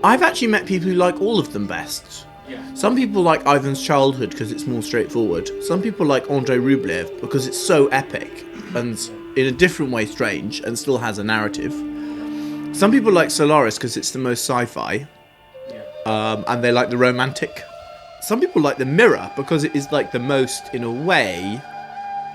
I've actually met people who like all of them best. Yeah. Some people like Ivan's Childhood because it's more straightforward. Some people like Andrei Rublev because it's so epic and in a different way strange and still has a narrative. Some people like Solaris because it's the most sci-fi. And they like the romantic. Some people like The Mirror because it is like the most, in a way,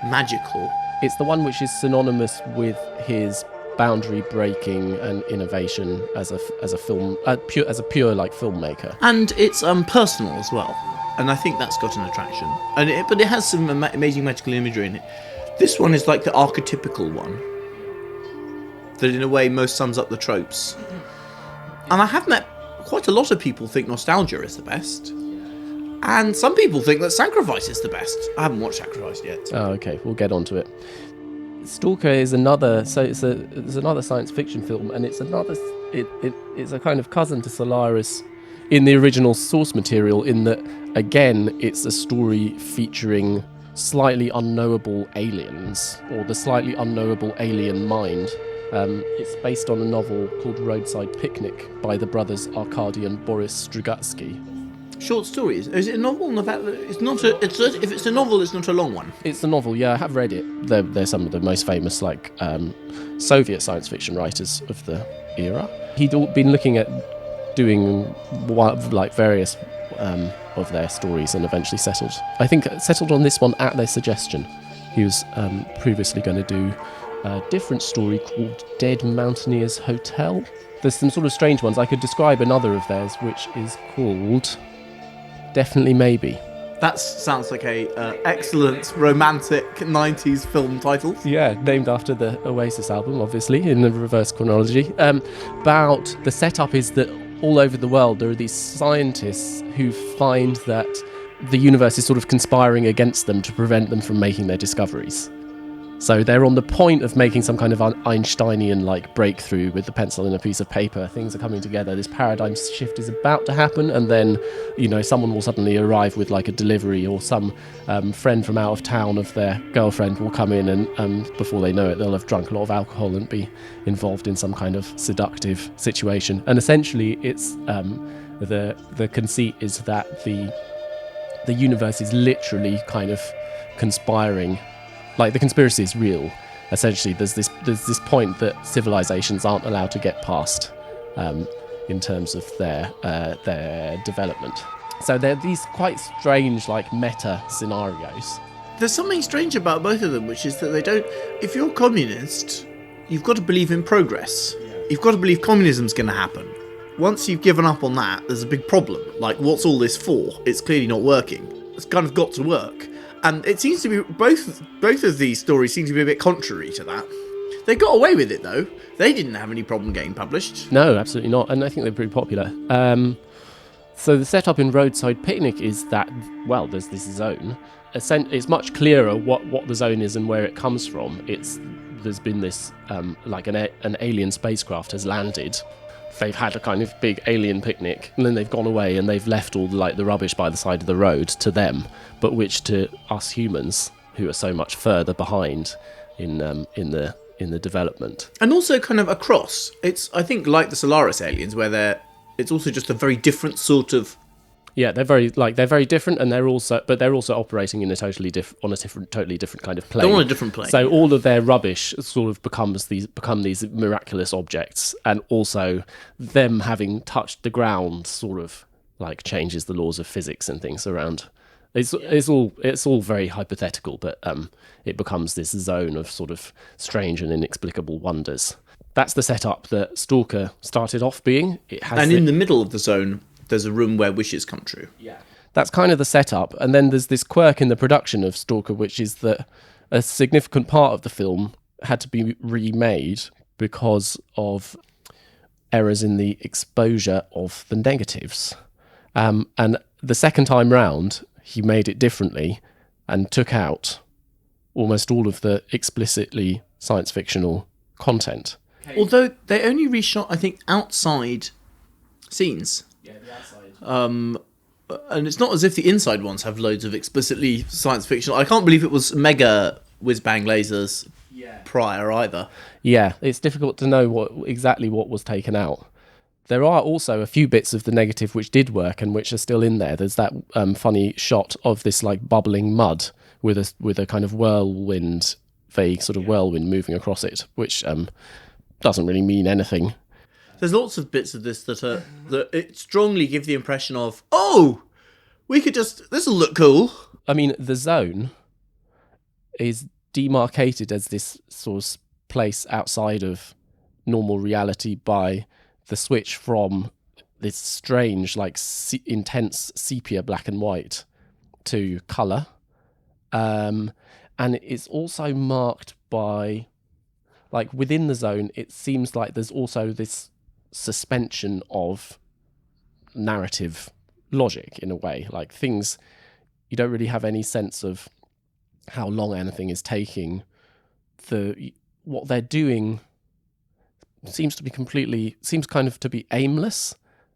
magical. It's the one which is synonymous with his boundary breaking and innovation as a film, as a pure like filmmaker. And it's personal as well, and I think that's got an attraction. But it has some amazing magical imagery in it. This one is like the archetypical one that, in a way, most sums up the tropes. And I have met quite a lot of people think Nostalgia is the best. And some people think that Sacrifice is the best. I haven't watched Sacrifice yet. Oh, okay, we'll get onto it. Stalker is another, so it's another science fiction film, and it's a kind of cousin to Solaris in the original source material, in that, again, it's a story featuring slightly unknowable aliens, or the slightly unknowable alien mind. It's based on a novel called Roadside Picnic by the brothers Arkady and Boris Strugatsky. Short stories. Is it a novel? It's not. If it's a novel, it's not a long one. It's a novel. Yeah, I have read it. They're some of the most famous, like Soviet science fiction writers of the era. He'd been looking at doing like various of their stories, and eventually settled on this one at their suggestion. He was previously going to do a different story called Dead Mountaineers Hotel. There's some sort of strange ones. I could describe another of theirs, which is called Definitely Maybe. That sounds like a excellent romantic 90s film title. Yeah, named after the Oasis album, obviously, in the reverse chronology. About the setup is that all over the world there are these scientists who find that the universe is sort of conspiring against them to prevent them from making their discoveries. So they're on the point of making some kind of Einsteinian-like breakthrough with the pencil and a piece of paper. Things are coming together. This paradigm shift is about to happen, and then, someone will suddenly arrive with like a delivery, or some friend from out of town of their girlfriend will come in, and before they know it, they'll have drunk a lot of alcohol and be involved in some kind of seductive situation. And essentially, it's the conceit is that the universe is literally kind of conspiring. Like, the conspiracy is real. Essentially, there's this point that civilizations aren't allowed to get past in terms of their development. So they're these quite strange, like, meta scenarios. There's something strange about both of them, which is that they don't... If you're communist, you've got to believe in progress. Yeah. You've got to believe communism's going to happen. Once you've given up on that, there's a big problem. Like, what's all this for? It's clearly not working. It's kind of got to work. And it seems to be, both of these stories seem to be a bit contrary to that. They got away with it, though. They didn't have any problem getting published. No, absolutely not. And I think they're pretty popular. So the setup in Roadside Picnic is that, well, there's this zone. It's much clearer what the zone is and where it comes from. There's been this, like an alien spacecraft has landed. They've had a kind of big alien picnic, and then they've gone away and they've left all the rubbish by the side of the road to them, but which to us humans, who are so much further behind in the development. And also kind of across. It's, I think, like the Solaris aliens, where it's also just a very different sort of... Yeah, they're very different, and they're also operating in totally different kind of plane. They're on a different plane. So all of their rubbish sort of become these miraculous objects, and also them having touched the ground sort of like changes the laws of physics and things around. It's all very hypothetical, but it becomes this zone of sort of strange and inexplicable wonders. That's the setup that Stalker started off being. In the middle of the zone, there's a room where wishes come true. Yeah. That's kind of the setup. And then there's this quirk in the production of Stalker, which is that a significant part of the film had to be remade because of errors in the exposure of the negatives. And the second time round, he made it differently and took out almost all of the explicitly science fictional content. Okay. Although they only reshot, I think, outside scenes. Yeah, the outside. And it's not as if the inside ones have loads of explicitly science fictional. I can't believe it was mega whiz-bang lasers prior either. Yeah, it's difficult to know exactly what was taken out. There are also a few bits of the negative which did work and which are still in there. There's that funny shot of this like bubbling mud with a kind of whirlwind, vague sort of whirlwind moving across it, which doesn't really mean anything. There's lots of bits of this that it strongly give the impression of, oh, this'll look cool. I mean, the zone is demarcated as this sort of place outside of normal reality by the switch from this strange, like intense sepia black and white to colour. And it's also marked by, like, within the zone, it seems like there's also this suspension of narrative logic in a way. Like, things, you don't really have any sense of how long anything is taking. What they're doing seems kind of to be aimless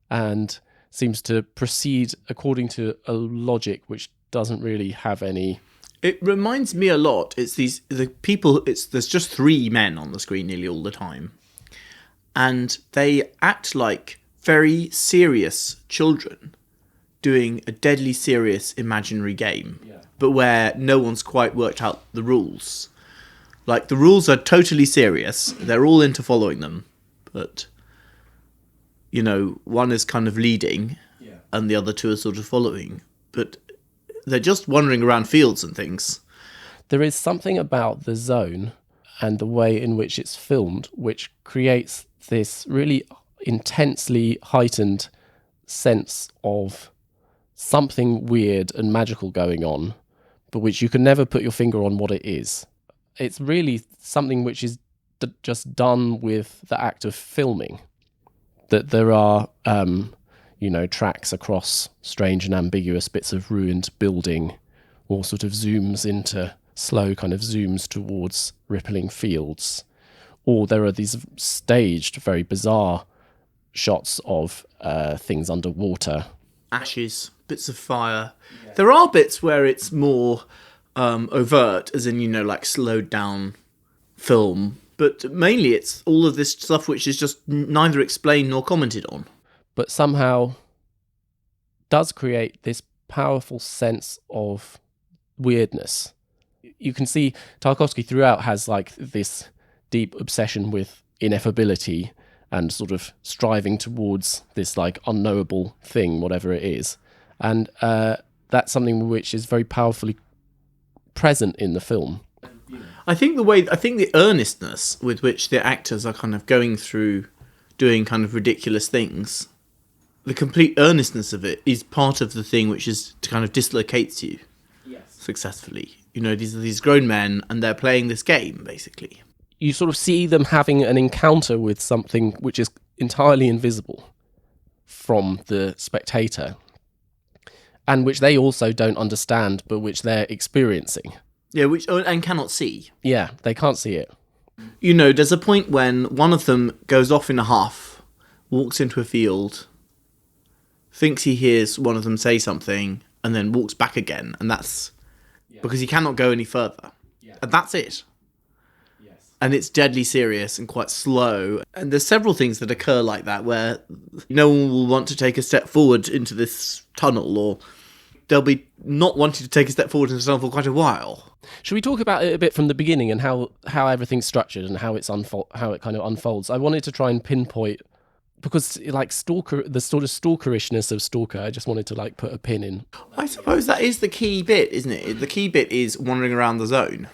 and seems to proceed according to a logic which doesn't really have any. It reminds me a lot. There's just three men on the screen nearly all the time, and they act like very serious children doing a deadly serious imaginary game, but where no one's quite worked out the rules. Like, the rules are totally serious. They're all into following them. But, one is kind of leading and the other two are sort of following. But they're just wandering around fields and things. There is something about the zone and the way in which it's filmed which creates this really intensely heightened sense of something weird and magical going on, but which you can never put your finger on what it is. It's really something which is just done with the act of filming. That there are, tracks across strange and ambiguous bits of ruined building, or sort of slow kind of zooms towards rippling fields. Or there are these staged, very bizarre shots of things underwater. Ashes, bits of fire. Yeah. There are bits where it's more overt, as in, like slowed down film. But mainly it's all of this stuff which is just neither explained nor commented on. But somehow does create this powerful sense of weirdness. You can see Tarkovsky throughout has like this deep obsession with ineffability and sort of striving towards this like unknowable thing, whatever it is. And that's something which is very powerfully present in the film. I think the earnestness with which the actors are kind of going through doing kind of ridiculous things, the complete earnestness of it is part of the thing which is to kind of dislocates you successfully. These are these grown men and they're playing this game, basically. You sort of see them having an encounter with something which is entirely invisible from the spectator, and which they also don't understand, but which they're experiencing. Yeah, and cannot see. Yeah, they can't see it. There's a point when one of them goes off in a huff, walks into a field, thinks he hears one of them say something, and then walks back again, and that's because he cannot go any further. Yeah. And that's it. Yes. And it's deadly serious and quite slow. And there's several things that occur like that, where no one will want to take a step forward into this tunnel, or they'll be not wanting to take a step forward into the tunnel for quite a while. Should we talk about it a bit from the beginning and how everything's structured and how it kind of unfolds? I wanted to try and pinpoint, because like Stalker, the sort of stalkerishness of Stalker, I just wanted to like put a pin in. I suppose that is the key bit, isn't it? The key bit is wandering around the zone,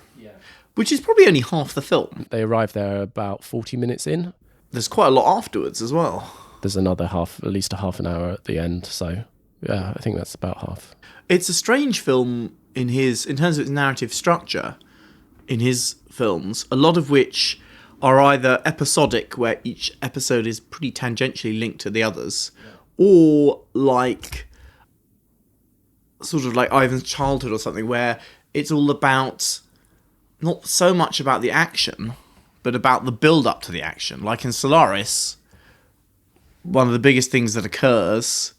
which is probably only half the film. They arrive there about 40 minutes in. There's quite a lot afterwards as well. There's another at least a half an hour at the end, so yeah, I think that's about half. It's a strange film in terms of its narrative structure in his films, a lot of which are either episodic, where each episode is pretty tangentially linked to the others, or like sort of like Ivan's Childhood or something, where it's all about not so much about the action, but about the build-up to the action. Like in Solaris, one of the biggest things that occurs,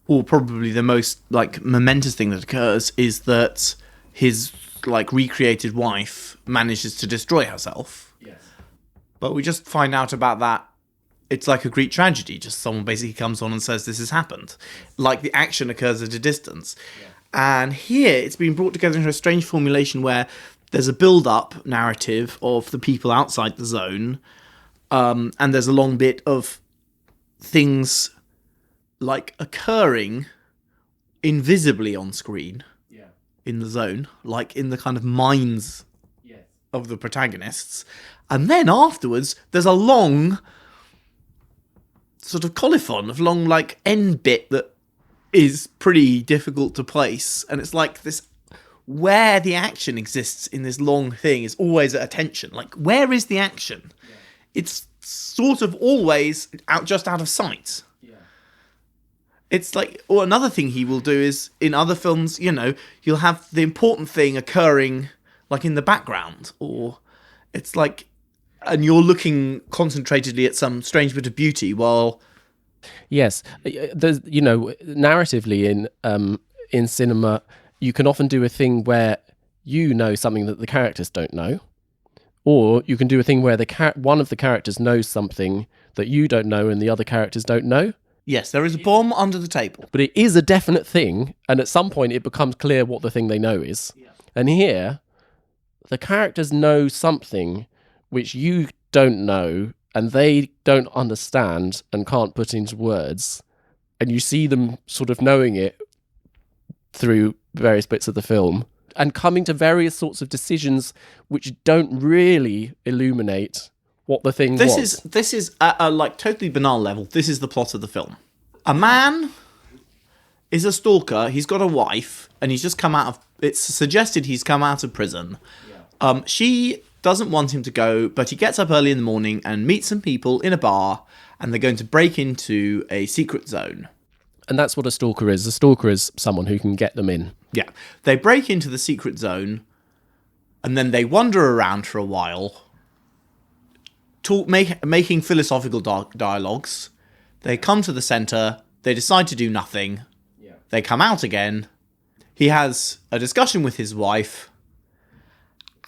or probably the most like momentous thing that occurs, is that his like recreated wife manages to destroy herself. Yes. But we just find out about that it's like a Greek tragedy. Just someone basically comes on and says this has happened. Like the action occurs at a distance. Yeah. And here it's been brought together into a strange formulation where there's a build-up narrative of the people outside the zone, and there's a long bit of things like occurring invisibly on screen in the zone, like in the kind of minds of the protagonists. And then afterwards, there's a long sort of colophon, of long like end bit that is pretty difficult to place. And it's like this, where the action exists in this long thing is always at attention. Like, where is the action? Yeah. It's sort of always just out of sight. Yeah. It's like, or another thing he will do is, in other films, you know, you'll have the important thing occurring like in the background, or it's like, and you're looking concentratedly at some strange bit of beauty while... Yes, there's, you know, narratively in cinema, you can often do a thing where you know something that the characters don't know, or you can do a thing where one of the characters knows something that you don't know and the other characters don't know. Yes, there is a bomb under the table. But it is a definite thing, and at some point it becomes clear what the thing they know is. Yeah. And here, the characters know something which you don't know, and they don't understand and can't put into words. And you see them sort of knowing it through various bits of the film and coming to various sorts of decisions which don't really illuminate what the thing was. This is at a like totally banal level. This is the plot of the film. A man is a stalker. He's got a wife, and he's just come out of... It's suggested he's come out of prison. Yeah. She doesn't want him to go, but he gets up early in the morning and meets some people in a bar, and they're going to break into a secret zone. And that's what a stalker is. A stalker is someone who can get them in. Yeah. They break into the secret zone, and then they wander around for a while, making philosophical dialogues. They come to the centre, they decide to do nothing. Yeah. They come out again. He has a discussion with his wife,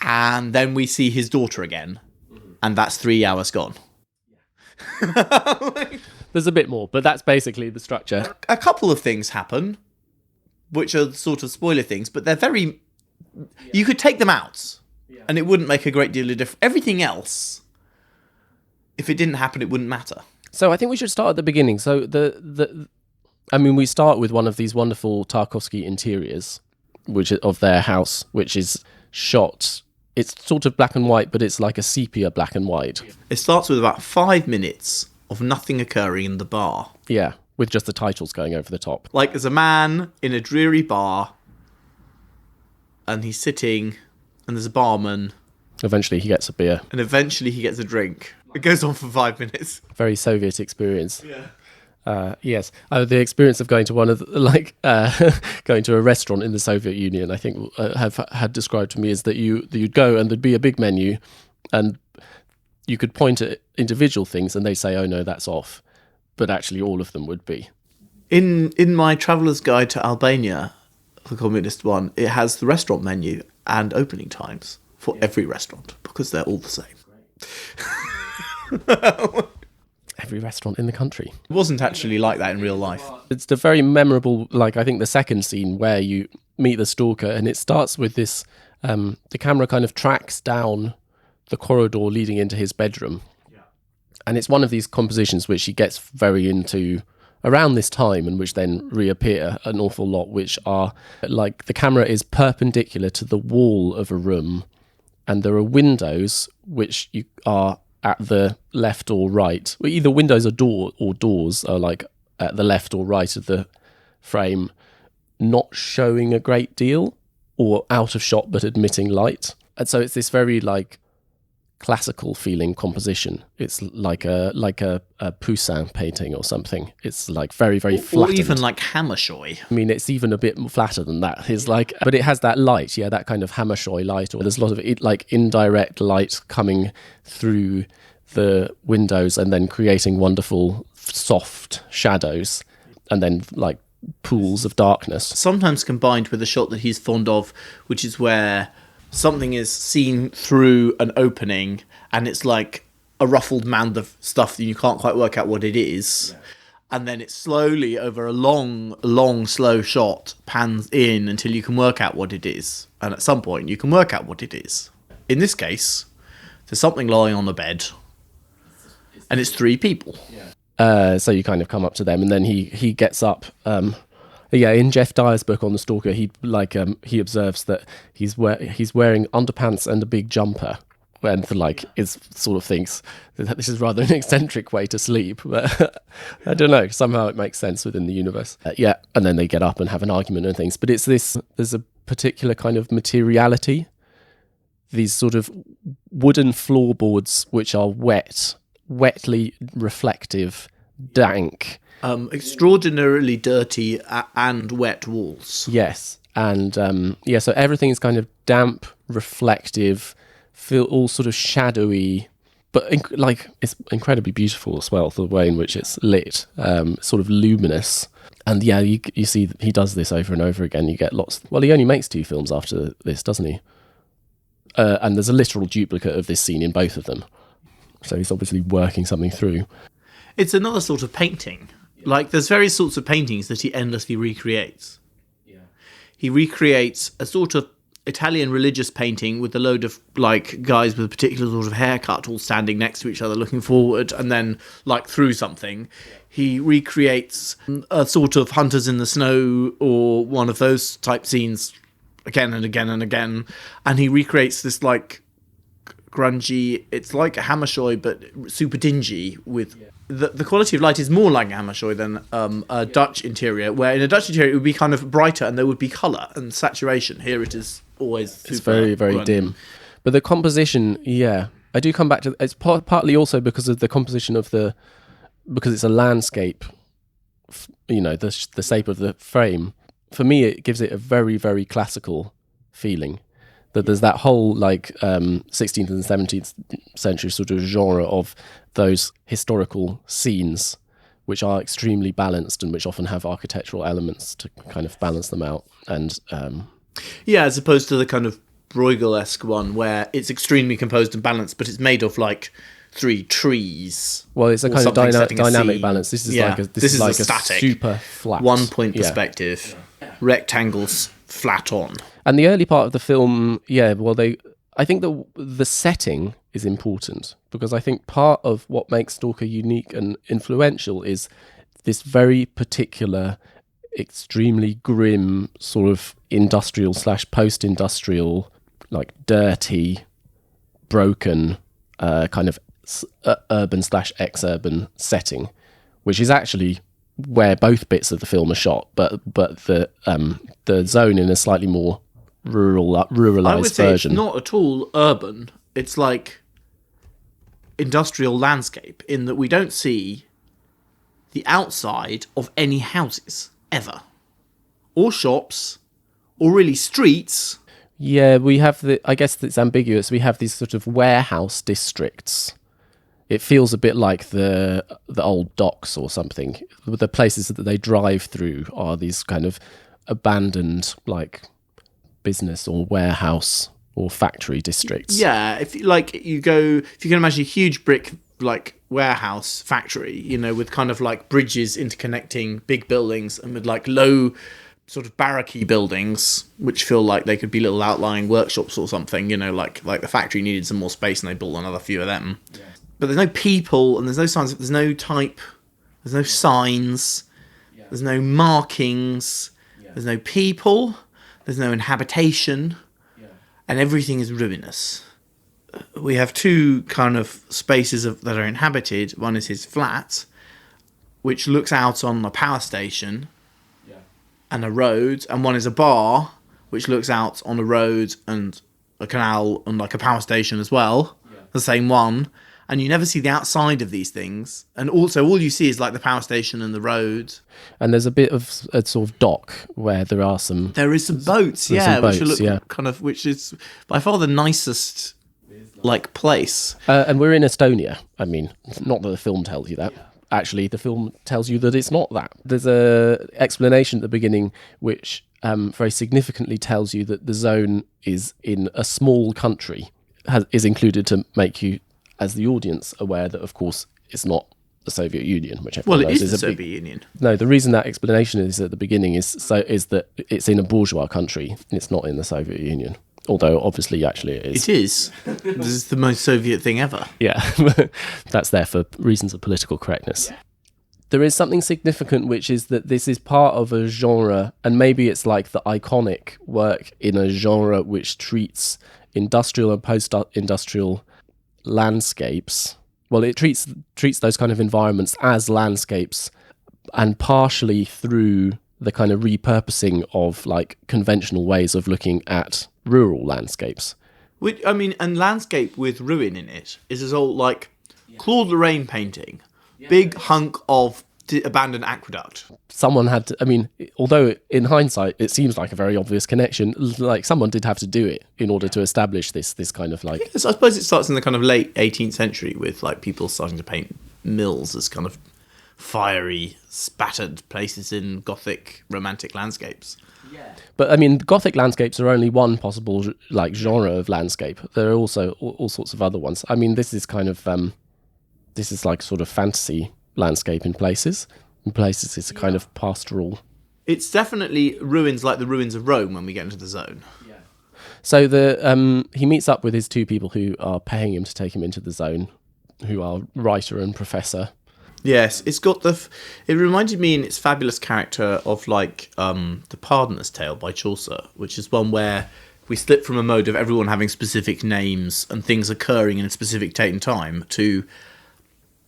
and then we see his daughter again. Mm-hmm. And that's 3 hours gone. Yeah. There's a bit more, but that's basically the structure. A couple of things happen, which are sort of spoiler things, but they're very... Yeah. You could take them out, and it wouldn't make a great deal of difference. Everything else, if it didn't happen, it wouldn't matter. So I think we should start at the beginning. So we start with one of these wonderful Tarkovsky interiors, which is of their house, which is shot. It's sort of black and white, but it's like a sepia black and white. It starts with about 5 minutes of nothing occurring in the bar. Yeah, with just the titles going over the top. Like there's a man in a dreary bar, and he's sitting, and there's a barman. Eventually he gets a beer. And eventually he gets a drink. It goes on for 5 minutes. Very Soviet experience. Yeah. Yes. The experience of going to going to a restaurant in the Soviet Union, I think have had described to me, is that you'd go and there'd be a big menu, and you could point at individual things and they say, oh no, that's off. But actually all of them would be. In my Traveller's Guide to Albania, the communist one, it has the restaurant menu and opening times for every restaurant, because they're all the same. Every restaurant in the country. It wasn't actually like that in real life. It's the very memorable, like I think the second scene where you meet the stalker, and it starts with this, the camera kind of tracks down the corridor leading into his bedroom. Yeah. And it's one of these compositions which he gets very into around this time, and which then reappear an awful lot, which are like the camera is perpendicular to the wall of a room, and there are windows which you are at the left or right. Well, either windows or doors are like at the left or right of the frame, not showing a great deal, or out of shot but admitting light. And so it's this very like classical feeling composition. It's like a Poussin painting or something. It's like very, very flat. Or even like Hammershoy. I mean, it's even a bit flatter than that. It's like, but it has that light, that kind of Hammershoy light, or there's a lot of like indirect light coming through the windows and then creating wonderful soft shadows, and then like pools of darkness. Sometimes combined with a shot that he's fond of, which is where something is seen through an opening, and it's like a ruffled mound of stuff that you can't quite work out what it is. And then it slowly, over a long, slow shot, pans in until you can work out what it is. And at some point, you can work out what it is. In this case, there's something lying on the bed, and it's 3 people. So you kind of come up to them, and then he gets up. In Jeff Dyer's book on the Stalker, he observes that he's wearing underpants and a big jumper. And is sort of thinks that this is rather an eccentric way to sleep, but I don't know. Somehow it makes sense within the universe. And then they get up and have an argument and things. But it's this. There's a particular kind of materiality. These sort of wooden floorboards which are wetly reflective, dank, extraordinarily dirty and wet walls. Yes, and so everything is kind of damp, reflective. Feel all sort of shadowy, but it's incredibly beautiful as well, the way in which it's lit, sort of luminous. And you see he does this over and over again. You get lots. Well, he only makes 2 films after this, doesn't he? And there's a literal duplicate of this scene in both of them. So he's obviously working something through. It's another sort of painting. Like there's various sorts of paintings that he endlessly recreates. He recreates a sort of Italian religious painting with a load of guys with a particular sort of haircut all standing next to each other looking forward and then through something. He recreates a sort of Hunters in the Snow or one of those type scenes again and again and again, and he recreates this grungy, it's like a Hammershoy but super dingy with the quality of light is more like a Hammershoy than a Dutch interior, where in a Dutch interior it would be kind of brighter and there would be colour and saturation. Here it is always super. It's very, very grungy. dim. But the composition, I do come back to it's partly also because of the composition of because it's a landscape, the shape of the frame. For me, it gives it a very, very classical feeling. That there's that whole 16th and 17th century sort of genre of those historical scenes, which are extremely balanced and which often have architectural elements to kind of balance them out. And as opposed to the kind of Bruegel-esque one where it's extremely composed and balanced, but it's made of 3 trees. Well, it's a kind of dynamic balance. This is a static, super flat 1-point perspective, rectangles flat on. And the early part of the film, I think the setting is important, because I think part of what makes Stalker unique and influential is this very particular, extremely grim sort of industrial / post-industrial, dirty, broken, kind of urban / ex-urban setting, which is actually where both bits of the film are shot, but the zone in a slightly more ruralized I would say version. It's not at all urban. It's industrial landscape, in that we don't see the outside of any houses ever, or shops, or really streets. Yeah, we have I guess it's ambiguous. We have these sort of warehouse districts. It feels a bit like the old docks or something. The places that they drive through are these kind of abandoned business or warehouse or factory districts. Yeah, if you can imagine a huge brick warehouse factory, with kind of bridges interconnecting big buildings, and with low sort of barracky buildings which feel like they could be little outlying workshops or something, like the factory needed some more space and they built another few of them. Yeah. But there's no people, and there's no signs, there's no type, there's no signs, there's no markings, there's no people, there's no inhabitation, and everything is ruinous. We have 2 kind of spaces that are inhabited. One is his flat, which looks out on a power station and a road, and one is a bar, which looks out on a road and a canal and a power station as well, the same one. And you never see the outside of these things. And also all you see is the power station and the road. And there's a bit of a sort of dock where there are some... There is some boats, which is by far the nicest place. And we're in Estonia. I mean, not that the film tells you that. Actually, the film tells you that it's not that. There's a explanation at the beginning which very significantly tells you that the zone is in a small country, is included to make you as the audience, aware that, of course, it's not the Soviet Union, which everyone knows is the a Soviet big... Union. No, the reason that explanation is at the beginning is that it's in a bourgeois country and it's not in the Soviet Union. Although, obviously, actually it is. It is. This is the most Soviet thing ever. Yeah, that's there for reasons of political correctness. Yeah. There is something significant, which is that this is part of a genre, and maybe it's like the iconic work in a genre which treats industrial and post-industrial landscapes. Well, it treats those kind of environments as landscapes, and partially through the kind of repurposing of like conventional ways of looking at rural landscapes. And landscape with ruin in it is as old like Claude Lorraine painting. Big hunk of abandoned aqueduct. Someone had to, although in hindsight it seems like a very obvious connection, like someone did have to do it in order to establish this kind of like... Yes, I suppose it starts in the kind of late 18th century with like people starting to paint mills as kind of fiery, spattered places in Gothic romantic landscapes. Yeah. But Gothic landscapes are only one possible like genre of landscape. There are also all sorts of other ones. This is kind of this is like sort of fantasy landscape in places. In places, it's a kind of pastoral. It's definitely ruins like the ruins of Rome when we get into the zone. Yeah. So he meets up with his two people who are paying him to take him into the zone, who are writer and professor. Yes, it's got it reminded me in its fabulous character of like The Pardoner's Tale by Chaucer, which is one where we slip from a mode of everyone having specific names and things occurring in a specific date and time to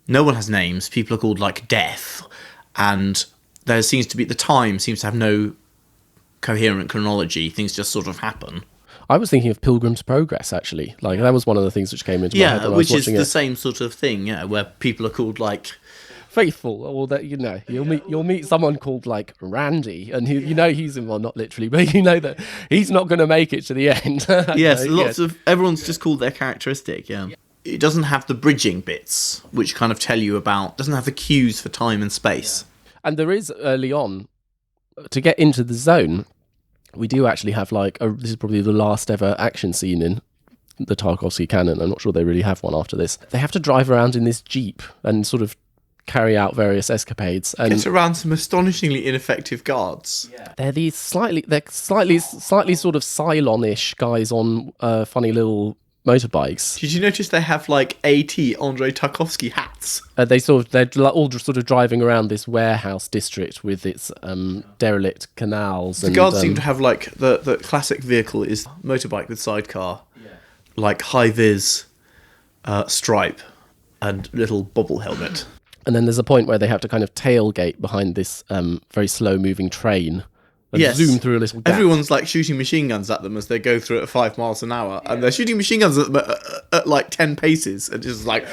no one has names, people are called like Death, and the time seems to have no coherent chronology, things just sort of happen. I was thinking of Pilgrim's Progress, actually. Like, that was one of the things which came into my head when I was watching it. Yeah, which is the same sort of thing, where people are called like... Faithful, or that, you'll meet someone called like Randy, and he's well, not literally, but you know that he's not going to make it to the end. Yes, everyone's just called their characteristic, yeah. It doesn't have the bridging bits, which kind of tell you about, doesn't have the cues for time and space. And there is early on, to get into the zone, we do actually have this is probably the last ever action scene in the Tarkovsky canon. I'm not sure they really have one after this. They have to drive around in this Jeep and sort of carry out various escapades and get around some astonishingly ineffective guards. Yeah. They're these slightly sort of Cylon-ish guys on funny little motorbikes. Did you notice they have like Andrei Tarkovsky hats? They're all just sort of driving around this warehouse district with its derelict canals. The guards seem to have like the classic vehicle is motorbike with sidecar, like high vis, stripe, and little bobble helmet. And then there's a point where they have to kind of tailgate behind this very slow moving train and zoom through a little gap. Everyone's like shooting machine guns at them as they go through at 5 miles an hour, and they're shooting machine guns at them at like 10 paces, and just like...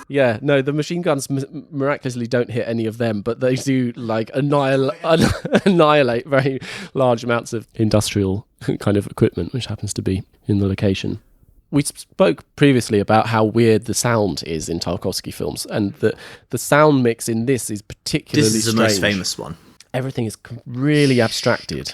Yeah, no, the machine guns miraculously don't hit any of them, but they do like annihilate very large amounts of industrial kind of equipment, which happens to be in the location. We spoke previously about how weird the sound is in Tarkovsky films, and the sound mix in this is particularly strange. This is the most famous one. Everything is really abstracted.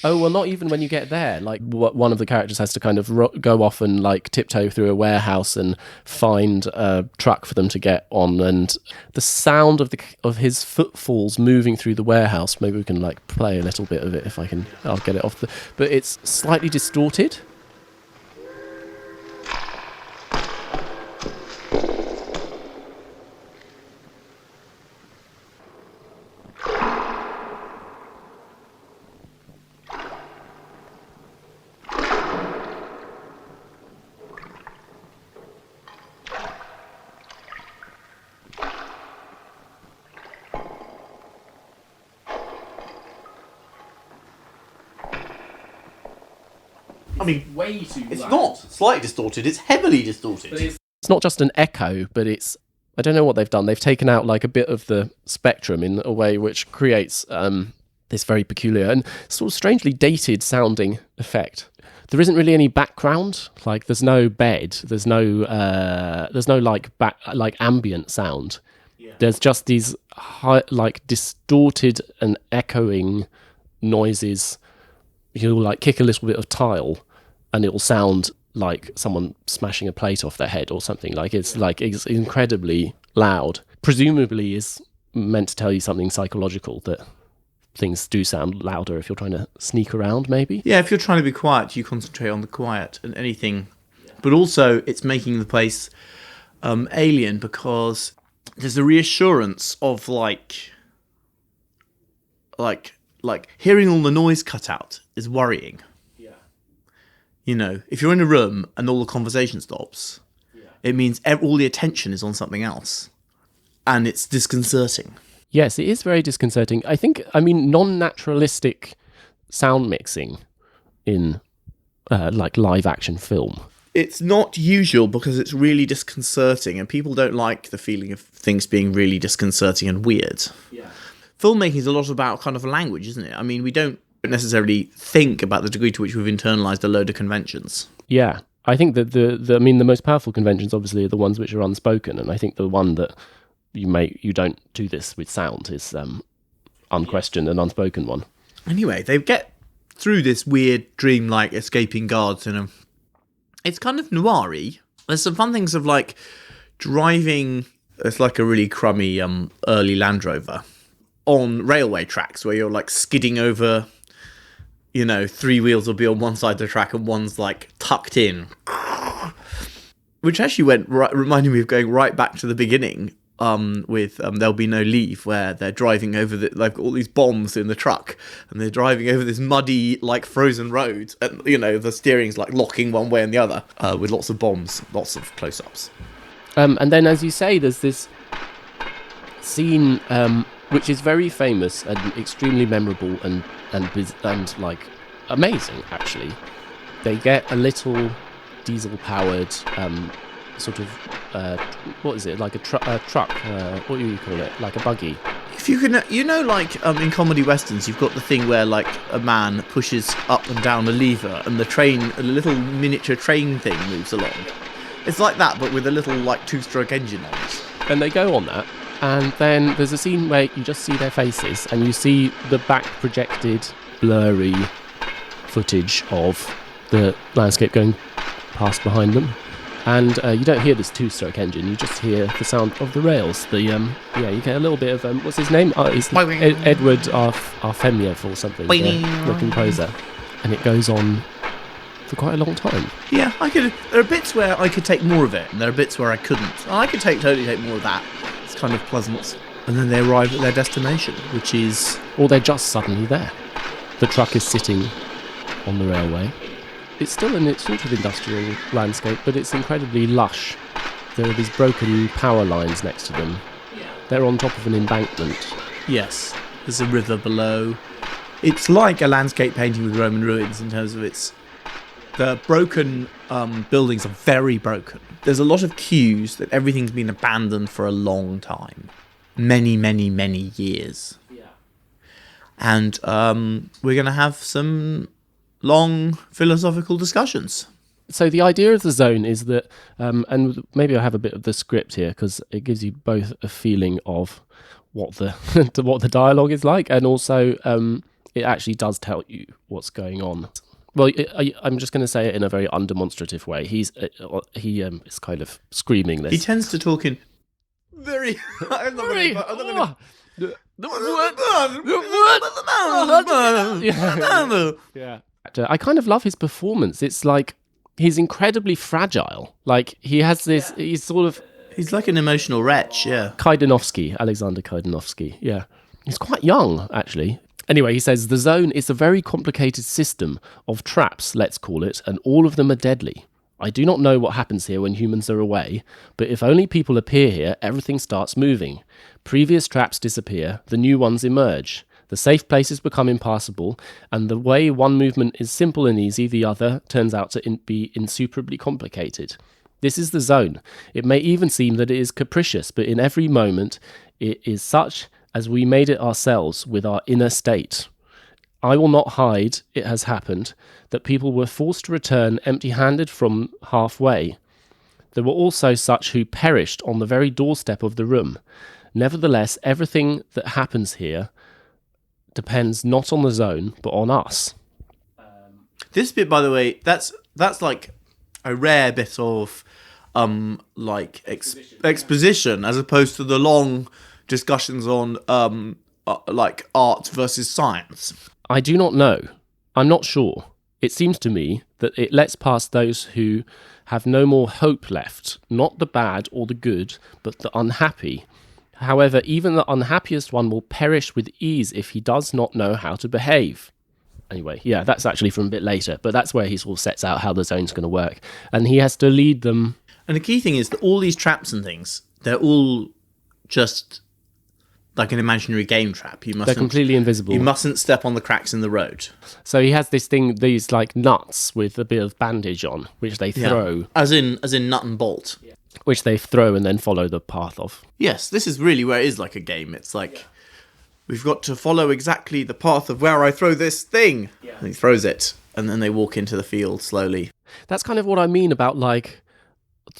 Oh, well, not even when you get there. Like, one of the characters has to kind of go off and like tiptoe through a warehouse and find a truck for them to get on, and the sound of his footfalls moving through the warehouse. Maybe we can like play a little bit of it if I can. I'll get it off. But it's slightly distorted. I mean, way too loud. It's not slightly distorted, it's heavily distorted. It's not just an echo, but it's... I don't know what they've done. They've taken out like a bit of the spectrum in a way which creates this very peculiar and sort of strangely dated sounding effect. There isn't really any background. Like, there's no bed. There's no like ambient sound. Yeah. There's just these like distorted and echoing noises. You'll like kick a little bit of tile and it will sound like someone smashing a plate off their head or something. Like it's incredibly loud. Presumably is meant to tell you something psychological, that things do sound louder if you're trying to sneak around, maybe. Yeah, if you're trying to be quiet, you concentrate on the quiet and anything. But also, it's making the place alien, because there's a reassurance of like hearing all the noise cut out is worrying. Yeah. You know, if you're in a room and all the conversation stops, it means all the attention is on something else, and it's disconcerting. Yes, it is very disconcerting. I mean, non-naturalistic sound mixing in like live action film. It's not usual because it's really disconcerting, and people don't like the feeling of things being really disconcerting and weird. Yeah. Filmmaking is a lot about kind of language, isn't it? I mean, we don't necessarily think about the degree to which we've internalized a load of conventions. Yeah. I think that the most powerful conventions obviously are the ones which are unspoken, and I think the one that you don't do this with sound is unquestioned and unspoken one. Anyway, they get through this weird dreamlike escaping guards in a... It's kind of noir-y. There's some fun things of like driving... It's like a really crummy early Land Rover on railway tracks where you're like skidding over, you know, 3 wheels will be on one side of the track and one's like tucked in. Which actually reminded me of going right back to the beginning with There'll Be No Leave, where they're driving over they've got all these bombs in the truck and they're driving over this muddy, like frozen road, and you know, the steering's like locking one way and the other with lots of bombs, lots of close-ups. And then, as you say, there's this scene which is very famous and extremely memorable and like amazing, actually. They get a little diesel-powered sort of what is it, like a truck, what do you call it, like a buggy? If you can, you know, like in comedy westerns, you've got the thing where like a man pushes up and down a lever and a little miniature train thing moves along. It's like that, but with a little like two-stroke engine on it. And they go on that, and then there's a scene where you just see their faces and you see the back projected blurry footage of the landscape going past behind them. And you don't hear this two-stroke engine, you just hear the sound of the rails. You get a little bit of, what's his name? It's Edward Arfemiev or something, the composer. And it goes on for quite a long time. Yeah, there are bits where I could take more of it, and there are bits where I couldn't. I could totally take more of that. It's kind of pleasant. And then they arrive at their destination, which is... Or they're just suddenly there. The truck is sitting on the railway. It's still in its sort of industrial landscape, but it's incredibly lush. There are these broken power lines next to them. Yeah. They're on top of an embankment. Yes, there's a river below. It's like a landscape painting with Roman ruins in terms of the broken buildings are very broken. There's a lot of cues that everything's been abandoned for a long time. Many, many, many years. Yeah. And we're going to have some long philosophical discussions. So the idea of the zone is that, and maybe I'll have a bit of the script here because it gives you both a feeling of what the what the dialogue is like, and also it actually does tell you what's going on. Well, I'm just going to say it in a very undemonstrative way. He is kind of screaming this. He tends to talk in very... Yeah. I kind of love his performance. It's like he's incredibly fragile. Like he has this, he's like an emotional wretch, yeah. Alexander Kaidanovsky, yeah. He's quite young, actually. Anyway, he says, the zone is a very complicated system of traps, let's call it, and all of them are deadly. I do not know what happens here when humans are away, but if only people appear here, everything starts moving. Previous traps disappear, the new ones emerge. The safe places become impassable, and the way one movement is simple and easy, the other turns out to be insuperably complicated. This is the zone. It may even seem that it is capricious, but in every moment it is such as we made it ourselves with our inner state. I will not hide, it has happened, that people were forced to return empty-handed from halfway. There were also such who perished on the very doorstep of the room. Nevertheless, everything that happens here depends not on the zone, but on us. This bit, by the way, that's like a rare bit of exposition as opposed to the long discussions on like art versus science. I do not know. I'm not sure. It seems to me that it lets pass those who have no more hope left, not the bad or the good, but the unhappy. However, even the unhappiest one will perish with ease if he does not know how to behave. Anyway, yeah, that's actually from a bit later, but that's where he sort of sets out how the zone's going to work. And he has to lead them. And the key thing is that all these traps and things, they're all just like an imaginary game trap. They're completely invisible. You mustn't step on the cracks in the road. So he has these like nuts with a bit of bandage on, which they throw. Yeah. As in nut and bolt. Yeah. Which they throw and then follow the path of. Yes, this is really where it is like a game. It's like, we've got to follow exactly the path of where I throw this thing. Yeah. And he throws it, and then they walk into the field slowly. That's kind of what I mean about, like,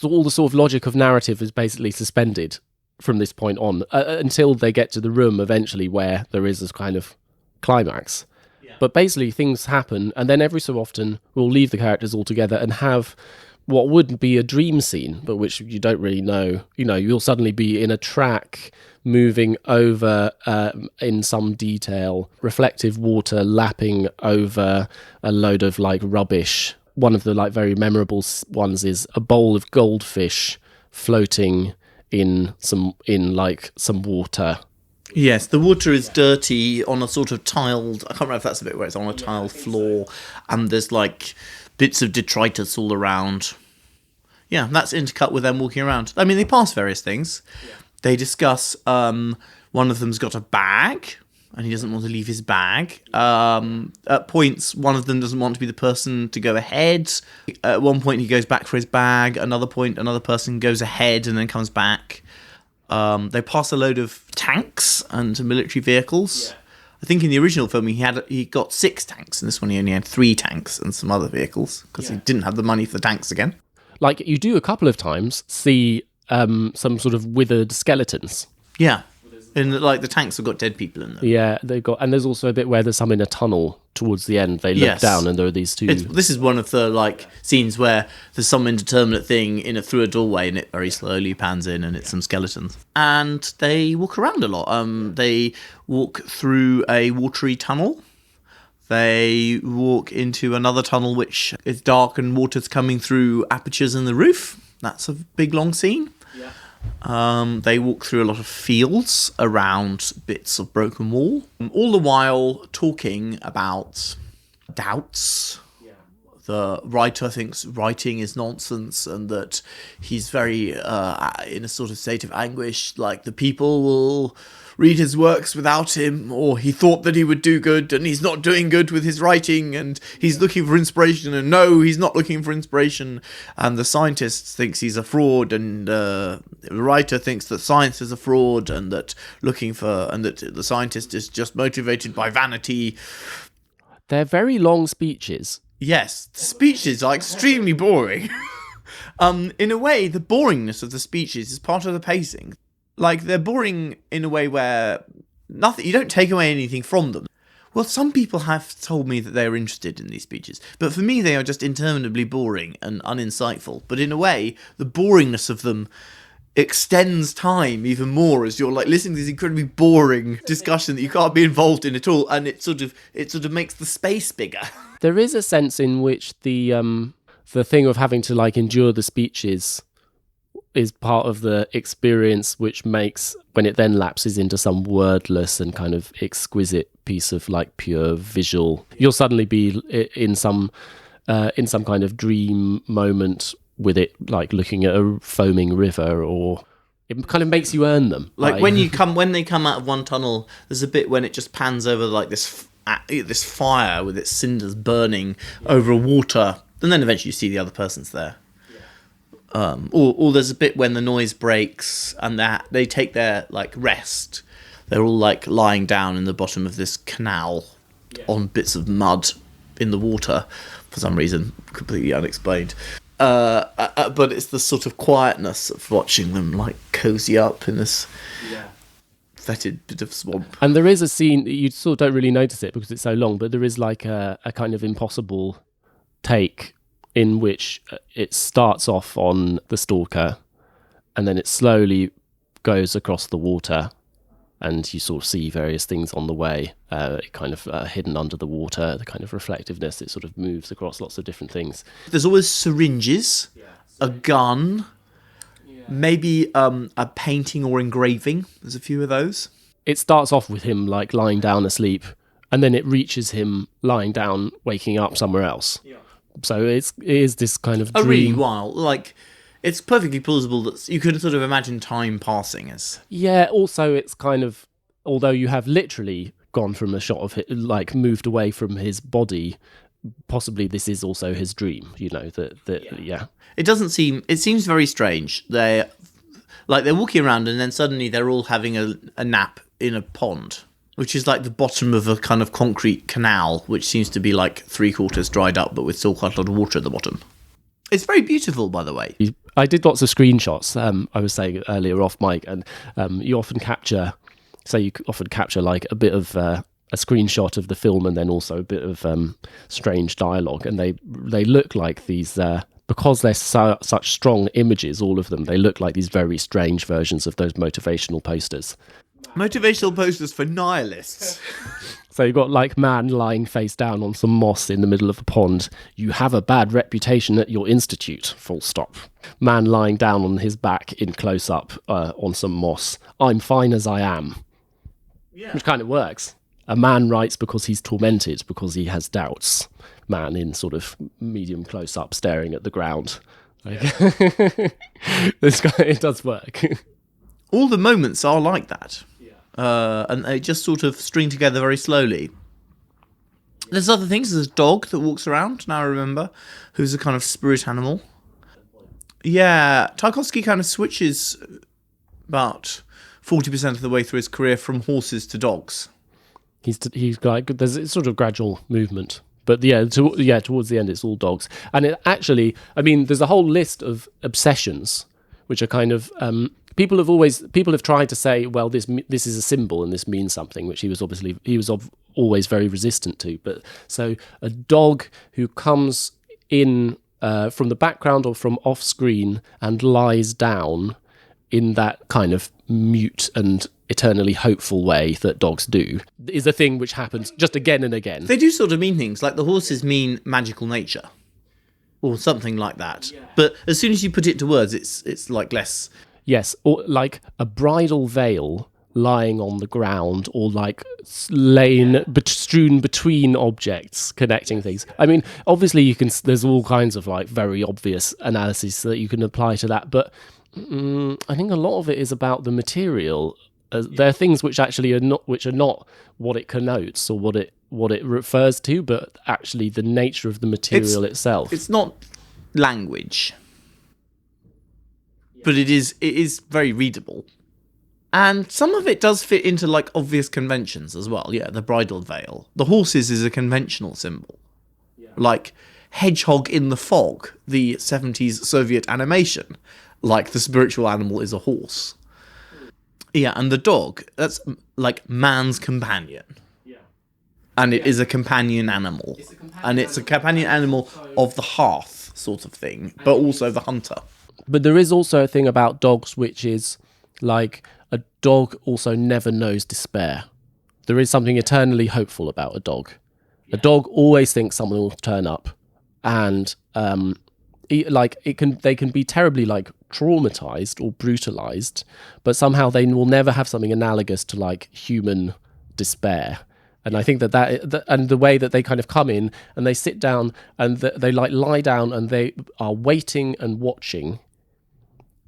all the sort of logic of narrative is basically suspended from this point on, until they get to the room eventually where there is this kind of climax. Yeah. But basically things happen, and then every so often we'll leave the characters all together and have what would be a dream scene, but which you don't really know. You know, you'll suddenly be in a track moving over in some detail, reflective water lapping over a load of like rubbish. One of the like very memorable ones is a bowl of goldfish floating in some water. Yes, the water is dirty on a sort of tiled, I can't remember if that's the bit where it's on a tiled floor, and there's like bits of detritus all around. Yeah, that's intercut with them walking around. I mean, they pass various things. Yeah. They discuss, one of them's got a bag, and he doesn't want to leave his bag. At points, one of them doesn't want to be the person to go ahead. At one point, he goes back for his bag. Another point, another person goes ahead and then comes back. They pass a load of tanks and military vehicles. Yeah. I think in the original film he got 6 tanks. In this one he only had 3 tanks and some other vehicles because he didn't have the money for the tanks again. Like you do a couple of times see some sort of withered skeletons. Yeah. And like the tanks have got dead people in them. Yeah, and there's also a bit where there's some in a tunnel towards the end. They look down and there are these two. This is one of the like scenes where there's some indeterminate thing through a doorway, and it very slowly pans in, and it's some skeletons. And they walk around a lot. They walk through a watery tunnel. They walk into another tunnel which is dark and water's coming through apertures in the roof. That's a big long scene. Yeah. They walk through a lot of fields around bits of broken wall, all the while talking about doubts. Yeah. The writer thinks writing is nonsense and that he's very in a sort of state of anguish, like the people will read his works without him, or he thought that he would do good and he's not doing good with his writing, and he's looking for inspiration, and no, he's not looking for inspiration, and the scientist thinks he's a fraud, and the writer thinks that science is a fraud, and that the scientist is just motivated by vanity. They're very long speeches. Yes, the speeches are extremely boring. In a way, the boringness of the speeches is part of the pacing. Like, they're boring in a way where you don't take away anything from them. Well, some people have told me that they're interested in these speeches, but for me they are just interminably boring and uninsightful. But in a way, the boringness of them extends time even more as you're like listening to this incredibly boring discussion that you can't be involved in at all, and it sort of makes the space bigger. There is a sense in which the thing of having to like endure the speeches is part of the experience, which makes, when it then lapses into some wordless and kind of exquisite piece of like pure visual, you'll suddenly be in some kind of dream moment with it, like looking at a foaming river, or it kind of makes you earn them. Like when they come out of one tunnel, there's a bit when it just pans over like this fire with its cinders burning over water, and then eventually you see the other person's there. Or there's a bit when the noise breaks and that they take their like rest. They're all like lying down in the bottom of this canal on bits of mud in the water for some reason, completely unexplained. But it's the sort of quietness of watching them like cozy up in this fetid bit of swamp. And there is a scene, you sort of don't really notice it because it's so long, but there is like a kind of impossible take in which it starts off on the Stalker and then it slowly goes across the water, and you sort of see various things on the way, kind of hidden under the water, the kind of reflectiveness. It sort of moves across lots of different things. There's always syringes, a gun, maybe a painting or engraving. There's a few of those. It starts off with him like lying down asleep, and then it reaches him lying down, waking up somewhere else. Yeah. So it is this kind of dream. Really wild. Like, it's perfectly plausible that you could sort of imagine time passing as... Yeah, also it's kind of, although you have literally gone from a shot of it, like moved away from his body, possibly this is also his dream, you know, yeah. It seems very strange. They're walking around and then suddenly they're all having a nap in a pond, which is like the bottom of a kind of concrete canal, which seems to be like 3/4 dried up, but with still quite a lot of water at the bottom. It's very beautiful, by the way. I did lots of screenshots, I was saying earlier off mic, and you often capture like a bit of a screenshot of the film and then also a bit of strange dialogue, and they look like these... because they're such strong images, all of them, they look like these very strange versions of those motivational posters. Motivational posters for nihilists. So you've got like man lying face down on some moss in the middle of a pond. You have a bad reputation at your institute, full stop. Man lying down on his back in close-up on some moss. I'm fine as I am. Yeah. Which kind of works. A man writes because he's tormented, because he has doubts. Man in sort of medium close-up staring at the ground. Yeah. This guy, it does work. All the moments are like that. And they just sort of string together very slowly. There's other things. There's a dog that walks around, now I remember, who's a kind of spirit animal. Yeah, Tarkovsky kind of switches about 40% of the way through his career from horses to dogs. He's like, there's a sort of gradual movement. But towards the end, it's all dogs. And it actually, I mean, there's a whole list of obsessions, which are kind of... People have tried to say, well, this is a symbol and this means something, which he was always very resistant to. But so a dog who comes in from the background or from off screen and lies down in that kind of mute and eternally hopeful way that dogs do is a thing which happens just again and again. They do sort of mean things, like the horses mean magical nature or something like that. Yeah. But as soon as you put it to words, it's like less... Yes, or like a bridal veil lying on the ground, or like strewn between objects, connecting things. I mean, obviously there's all kinds of like very obvious analysis that you can apply to that, but I think a lot of it is about the material. There are things which actually are not what it connotes or what it refers to, but actually the nature of the material itself. It's not language. But it is very readable. And some of it does fit into, like, obvious conventions as well. Yeah, the bridal veil. The horses is a conventional symbol. Yeah. Like, hedgehog in the fog, the 70s Soviet animation. Like, the spiritual animal is a horse. Yeah, and the dog, that's, like, man's companion. Yeah. And it is a companion animal. And it's a companion animal of the hearth sort of thing, but also the hunter. But there is also a thing about dogs which is like a dog also never knows despair. There is something eternally hopeful about a dog. Yeah. A dog always thinks someone will turn up, and they can be terribly like traumatized or brutalized, but somehow they will never have something analogous to like human despair. And I think that and the way that they kind of come in and they sit down and they like lie down and they are waiting and watching,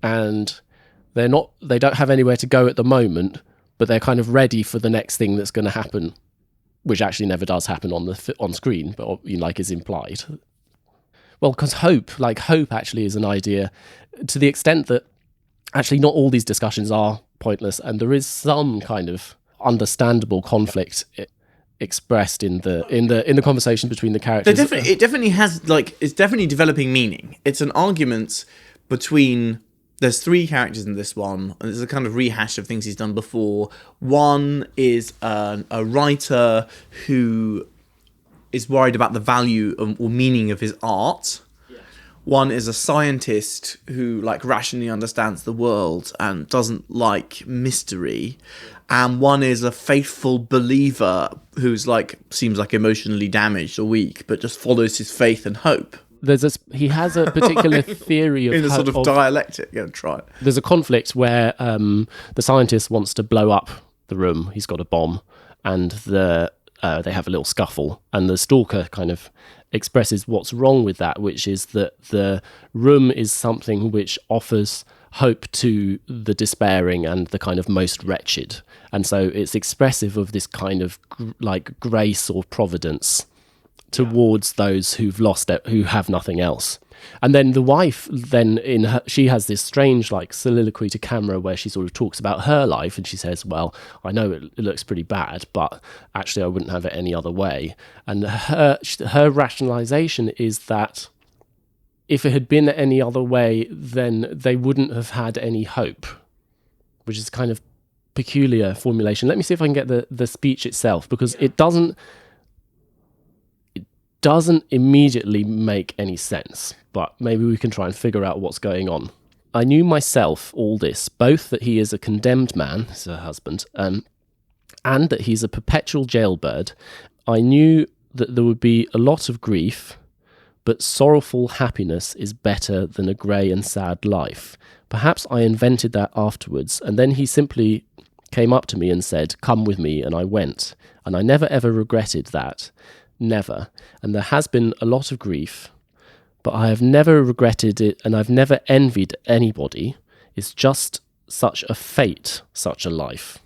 and they don't have anywhere to go at the moment, but they're kind of ready for the next thing that's going to happen, which actually never does happen on screen, but like is implied. Well, because hope actually is an idea, to the extent that actually not all these discussions are pointless, and there is some kind of understandable conflict expressed in the conversation between the characters. It definitely has, like, it's definitely developing meaning. It's an argument between... There's three characters in this one, and there's a kind of rehash of things he's done before. One is a writer who is worried about the value or meaning of his art, yeah. One is a scientist who like rationally understands the world and doesn't like mystery, and one is a faithful believer who's like seems like emotionally damaged or weak, but just follows his faith and hope. He has a particular theory of In a sort of dialectic. Yeah, try it. There's a conflict where the scientist wants to blow up the room. He's got a bomb, and they have a little scuffle, and the stalker kind of expresses what's wrong with that, which is that the room is something which offers hope to the despairing and the kind of most wretched, and so it's expressive of this kind of like grace or providence towards those who've lost it, who have nothing else. And then the wife, she has this strange like soliloquy to camera where she sort of talks about her life, and she says, well, I know it looks pretty bad, but actually I wouldn't have it any other way. And her rationalization is that if it had been any other way, then they wouldn't have had any hope, which is kind of peculiar formulation. Let me see if I can get the speech itself, because it doesn't immediately make any sense, but maybe we can try and figure out what's going on. I knew myself all this, both that he is a condemned man, this is her husband, and that he's a perpetual jailbird. I knew that there would be a lot of grief, but sorrowful happiness is better than a grey and sad life. Perhaps I invented that afterwards, and then he simply came up to me and said, come with me, and I went. And I never ever regretted that. Never. And there has been a lot of grief, but I have never regretted it, and I've never envied anybody. It's just such a fate, such a life.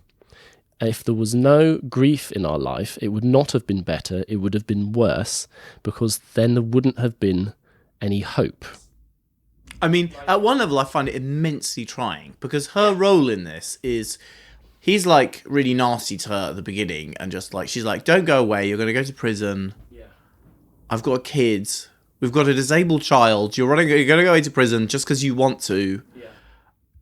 If there was no grief in our life, it would not have been better, it would have been worse, because then there wouldn't have been any hope. I mean, at one level I find it immensely trying, because her role in this is... He's like really nasty to her at the beginning, and just like she's like, don't go away, you're going to go to prison. Yeah. I've got kids. We've got a disabled child. You're going to go into prison just because you want to. Yeah.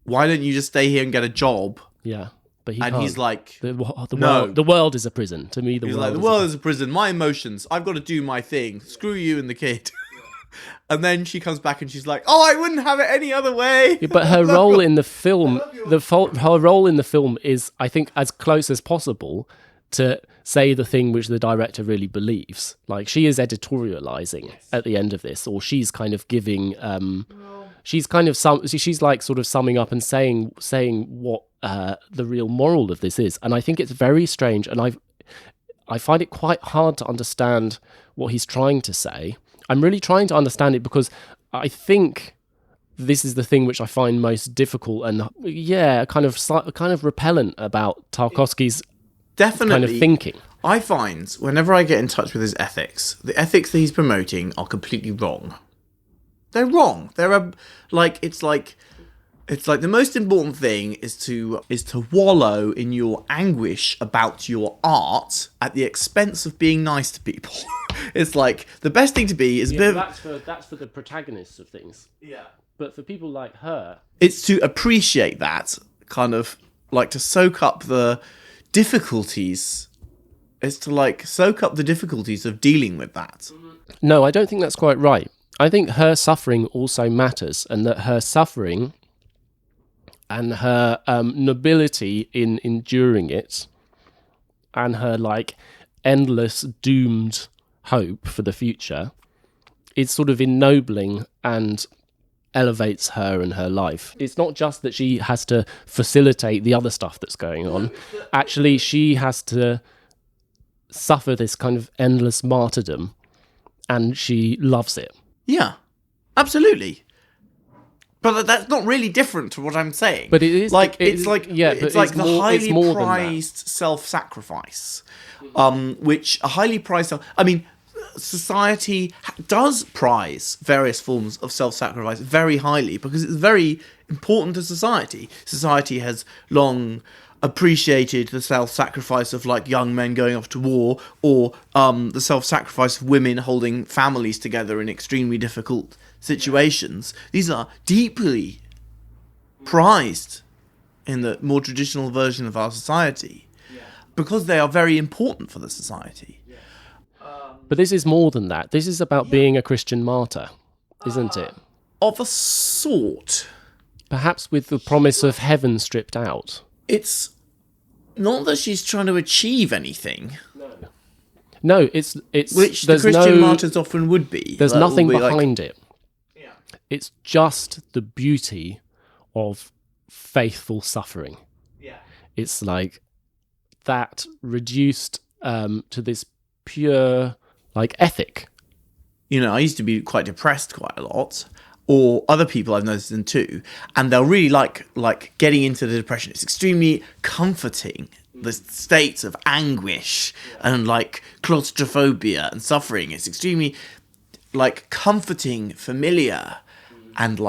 Why don't you just stay here and get a job? Yeah. But he's like, no. The world is a prison. To me, the world is a prison. My emotions. I've got to do my thing. Screw you and the kid. And then she comes back and she's like, "Oh, I wouldn't have it any other way." Yeah, but her role in the film, her role in the film is, I think, as close as possible to say the thing which the director really believes. Like, she is editorializing at the end of this, or she's kind of giving, she's like sort of summing up and saying what the real moral of this is. And I think it's very strange, and I find it quite hard to understand what he's trying to say. I'm really trying to understand it because I think this is the thing which I find most difficult and, kind of repellent about Tarkovsky's kind of thinking. I find whenever I get in touch with his ethics, the ethics that he's promoting are completely wrong. They're wrong. It's like the most important thing is to wallow in your anguish about your art at the expense of being nice to people. It's like the best thing to be is that's for the protagonists of things. Yeah. But for people like her, it's to appreciate that, kind of like to soak up the difficulties. It's to like soak up the difficulties of dealing with that. No, I don't think that's quite right. I think her suffering also matters, and that her suffering and her nobility in enduring it, and her like endless doomed hope for the future, is sort of ennobling and elevates her and her life. It's not just that she has to facilitate the other stuff that's going on. Actually, she has to suffer this kind of endless martyrdom, and she loves it. Yeah, absolutely. But that's not really different to what I'm saying. But it is it's like the highly prized self-sacrifice, which a highly prized society does prize various forms of self-sacrifice very highly because it's very important to society. Society has long appreciated the self-sacrifice of like young men going off to war, or the self-sacrifice of women holding families together in extremely difficult situations. These are deeply prized in the more traditional version of our society because they are very important for the society. But this is more than that. This is about being a Christian martyr, isn't it? Of a sort. Perhaps with the promise of heaven stripped out. It's not that she's trying to achieve anything. No, it's which the Christian martyrs often would be. There's nothing behind it. Yeah. It's just the beauty of faithful suffering. Yeah. It's like that reduced to this pure ethic. I used to be quite depressed quite a lot. Or other people I've noticed them too, and they'll really like getting into the depression. It's extremely comforting, the states of anguish and claustrophobia and suffering. It's extremely comforting, familiar, and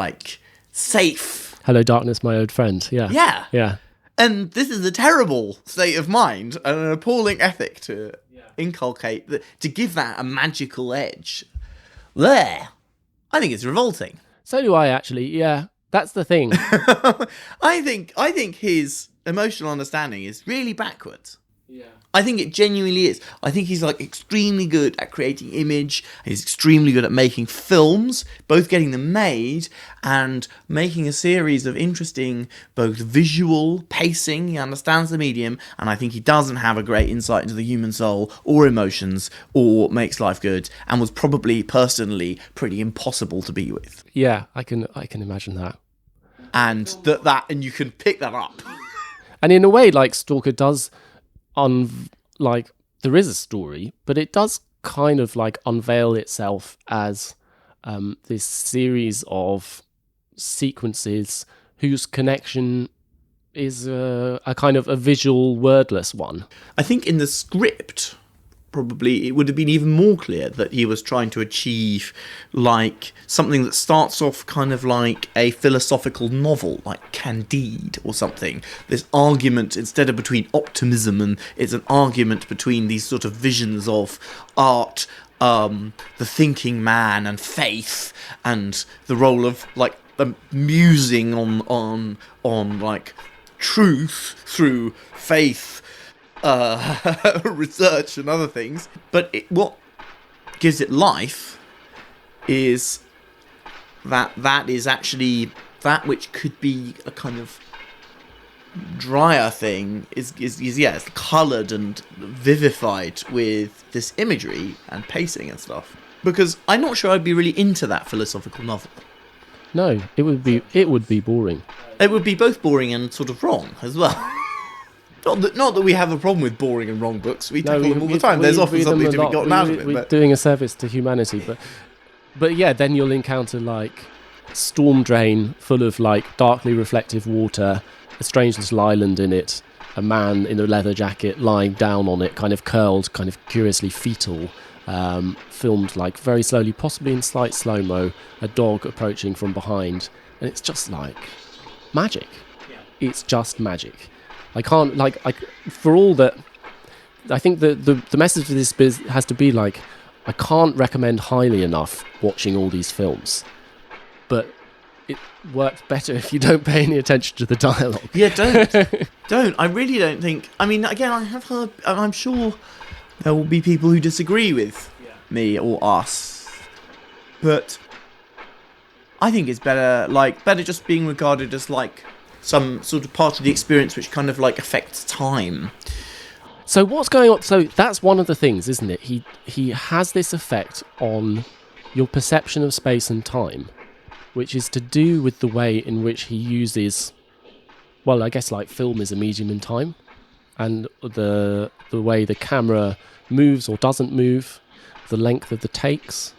safe. Hello, darkness, my old friend. Yeah. Yeah. And this is a terrible state of mind and an appalling ethic to inculcate, to give that a magical edge. There, I think it's revolting. So do I, actually. Yeah, that's the thing. I think his emotional understanding is really backwards. Yeah. I think it genuinely is. I think he's extremely good at creating image. He's extremely good at making films, both getting them made and making a series of interesting, both visual, pacing. He understands the medium, and I think he doesn't have a great insight into the human soul or emotions or makes life good, and was probably personally pretty impossible to be with. Yeah, I can imagine that. And and you can pick that up. And in a way, Stalker does. There is a story, but it does kind of unveil itself as this series of sequences whose connection is a kind of a visual, wordless one. I think in the script, probably it would have been even more clear that he was trying to achieve something that starts off kind of like a philosophical novel, like Candide or something. This argument, instead of between optimism, and it's an argument between these sort of visions of art, the thinking man, and faith, and the role of musing on truth through faith, research and other things. But what gives it life is that is actually that which could be a kind of drier thing is it's coloured and vivified with this imagery and pacing and stuff. Because I'm not sure I'd be really into that philosophical novel. No, it would be boring. It would be both boring and sort of wrong as well. Not that we have a problem with boring and wrong books. We tackle them all the time. There's often something to be gotten out of it. We're doing a service to humanity, but yeah, then you'll encounter storm drain full of darkly reflective water, a strange little island in it, a man in a leather jacket lying down on it, kind of curled, kind of curiously fetal, filmed very slowly, possibly in slight slow-mo, a dog approaching from behind, and it's just magic. Yeah. It's just magic. I can't, for all that, I think the message of this has to be I can't recommend highly enough watching all these films, but it works better if you don't pay any attention to the dialogue. Yeah, don't. I really don't think, again, I have heard, I'm sure there will be people who disagree with me or us, but I think it's better just being regarded as some sort of part of the experience which kind of affects time. So what's going on? So that's one of the things, isn't it? He has this effect on your perception of space and time, which is to do with the way in which he uses, well, I guess film is a medium in time, and the way the camera moves or doesn't move, the length of the takes,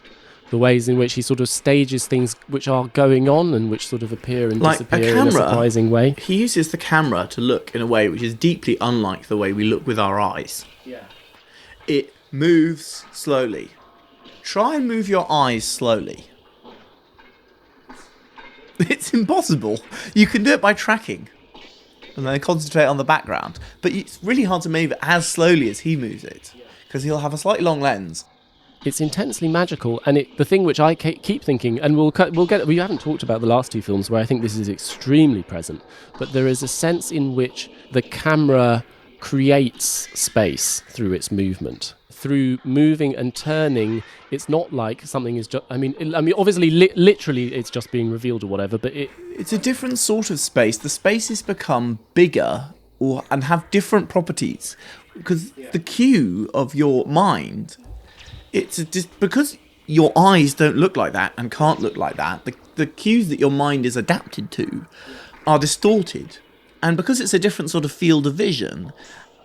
the ways in which he sort of stages things which are going on and which sort of appear and disappear in a surprising way. He uses the camera to look in a way which is deeply unlike the way we look with our eyes. Yeah. It moves slowly. Try and move your eyes slowly. It's impossible. You can do it by tracking and then concentrate on the background. But it's really hard to move it as slowly as he moves it, because he'll have a slightly long lens. It's intensely magical, and the thing which I keep thinking, and we haven't talked about the last two films where I think this is extremely present, but there is a sense in which the camera creates space through its movement. through moving and turning, it's not like something is just. I mean, obviously, literally, it's just being revealed or whatever. But it's a different sort of space. The spaces become bigger and have different properties because the cue of your mind. Because your eyes don't look like that and can't look like that. The cues that your mind is adapted to are distorted, and because it's a different sort of field of vision,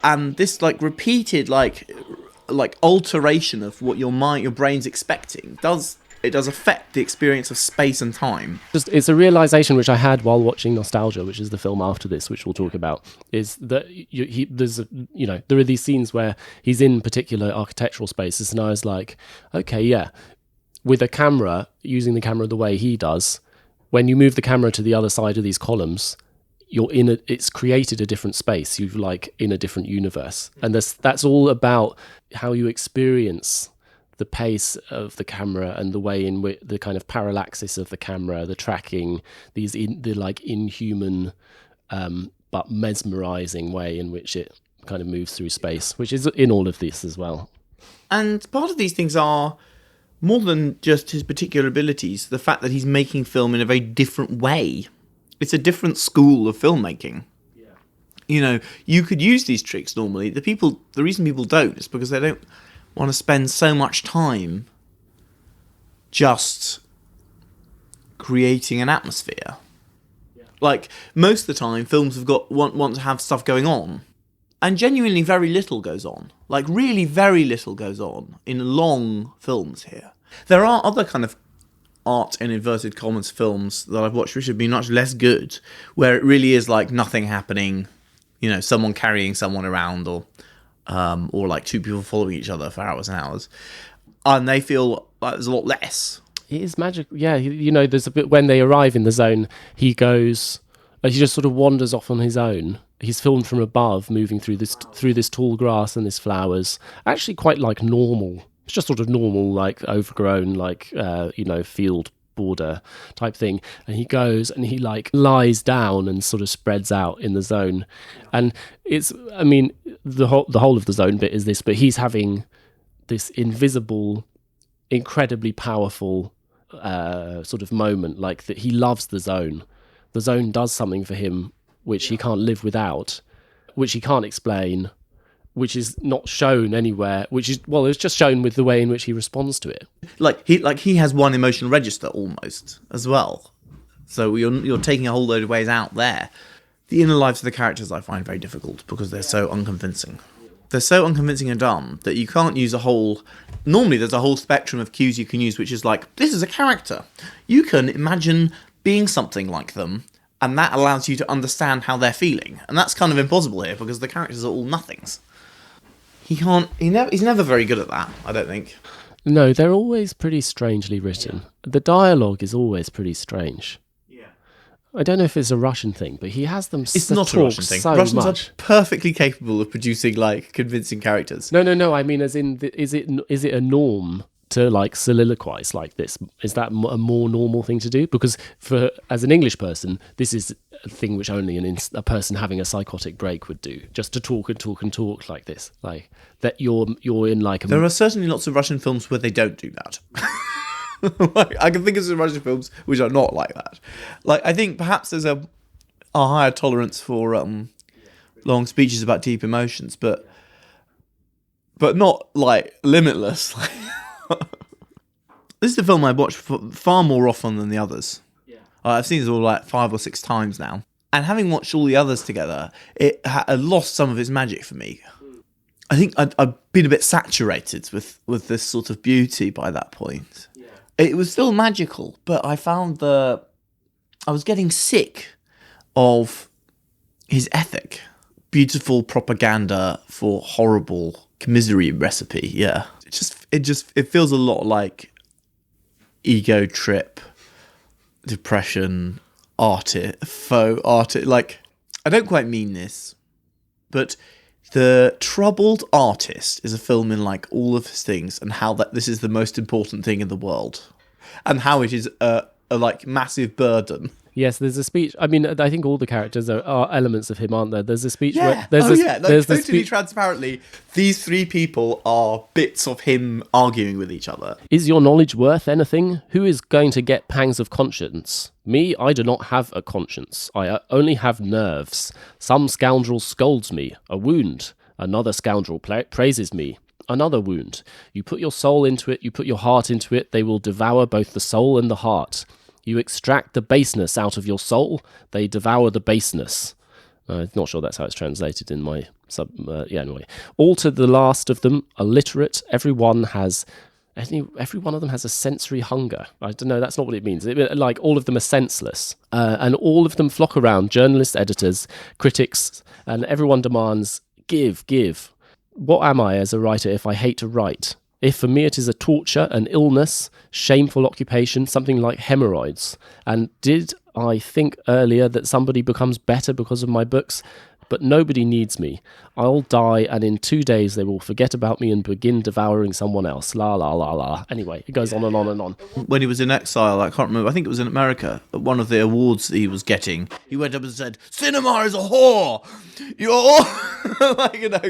and this like repeated like alteration of what your brain's expecting does affect the experience of space and time. It's a realization which I had while watching Nostalgia, which is the film after this, which we'll talk about, is that there are these scenes where he's in particular architectural spaces, and I was like, okay, yeah, with a camera, using the camera the way he does, when you move the camera to the other side of these columns, it's created a different space. You're like in a different universe, and that's all about how you experience the pace of the camera and the way in which the kind of parallaxis of the camera, the tracking, the inhuman but mesmerizing way in which it kind of moves through space, which is in all of this as well. And part of these things are more than just his particular abilities, the fact that he's making film in a very different way. It's a different school of filmmaking. Yeah. You could use these tricks normally. The reason people don't is because they don't want to spend so much time just creating an atmosphere. Yeah. Like, most of the time, films want to have stuff going on. And genuinely very little goes on. Like, really very little goes on in long films here. There are other kind of art in inverted commas films that I've watched which have been much less good, where it really is like nothing happening, someone carrying someone around or like two people following each other for hours and hours, and they feel like there's a lot less. It is magic. Yeah, there's a bit when they arrive in the zone, he just sort of wanders off on his own. He's filmed from above, moving through this tall grass and this flowers, actually quite like normal. It's just sort of normal, like overgrown, like, field border type thing. And he goes and he like lies down and sort of spreads out in the zone. And the whole of the zone bit is this, but he's having this invisible, incredibly powerful sort of moment, like that he loves the zone. The zone does something for him which he can't live without, which he can't explain, which is not shown anywhere, it's just shown with the way in which he responds to it. He has one emotional register almost as well. So you're taking a whole load of ways out there. The inner lives of the characters I find very difficult because they're so unconvincing. They're so unconvincing and dumb that you can't use normally there's a whole spectrum of cues you can use, which is like, this is a character. You can imagine being something like them, and that allows you to understand how they're feeling. And that's kind of impossible here because the characters are all nothings. He's never very good at that, I don't think. No, they're always pretty strangely written. Yeah. The dialogue is always pretty strange. Yeah. I don't know if it's a Russian thing, but he has them. It's not a Russian thing. Russians are perfectly capable of producing like convincing characters. No. I mean, as in, is it a norm to like soliloquize like this? Is that a more normal thing to do? Because as an English person, this is a thing which only a person having a psychotic break would do, just to talk and talk and talk like this, like that you're in like there are certainly lots of Russian films where they don't do that. I can think of some Russian films which are not like that. Like, I think perhaps there's a higher tolerance for long speeches about deep emotions, but not like limitless. This is a film I watch far more often than the others. Yeah. I've seen this all like 5 or 6 times now. And having watched all the others together, it lost some of its magic for me. I think I'd been a bit saturated with this sort of beauty by that point. Yeah. It was still magical, but I found I was getting sick of his ethic. Beautiful propaganda for horrible misery recipe, yeah. It feels a lot like ego trip, depression, faux art. Like, I don't quite mean this, but The Troubled Artist is a film in like all of his things, and how that this is the most important thing in the world, and how it is a like massive burden. Yes, there's a speech. I mean, I think all the characters are elements of him, aren't there? There's a speech Yeah. where there's Totally transparently, these three people are bits of him arguing with each other. Is your knowledge worth anything? Who is going to get pangs of conscience? Me, I do not have a conscience. I only have nerves. Some scoundrel scolds me. A wound. Another scoundrel praises me. Another wound. You put your soul into it, you put your heart into it, they will devour both the soul and the heart. You extract the baseness out of your soul, they devour the baseness. I'm not sure that's how it's translated in my anyway. All to the last of them, illiterate, every one of them has a sensory hunger. I don't know, that's not what it means. Like, all of them are senseless. And all of them flock around, journalists, editors, critics, and everyone demands, give. What am I as a writer if I hate to write? If for me it is a torture, an illness, shameful occupation, something like hemorrhoids. And did I think earlier that somebody becomes better because of my books? But nobody needs me. I'll die, and in 2 days they will forget about me and begin devouring someone else. La, la, la, la. Anyway, it goes on and on and on. When he was in exile, I can't remember, I think it was in America, at one of the awards that he was getting, he went up and said, "Cinema is a whore! You're..." Like, you know,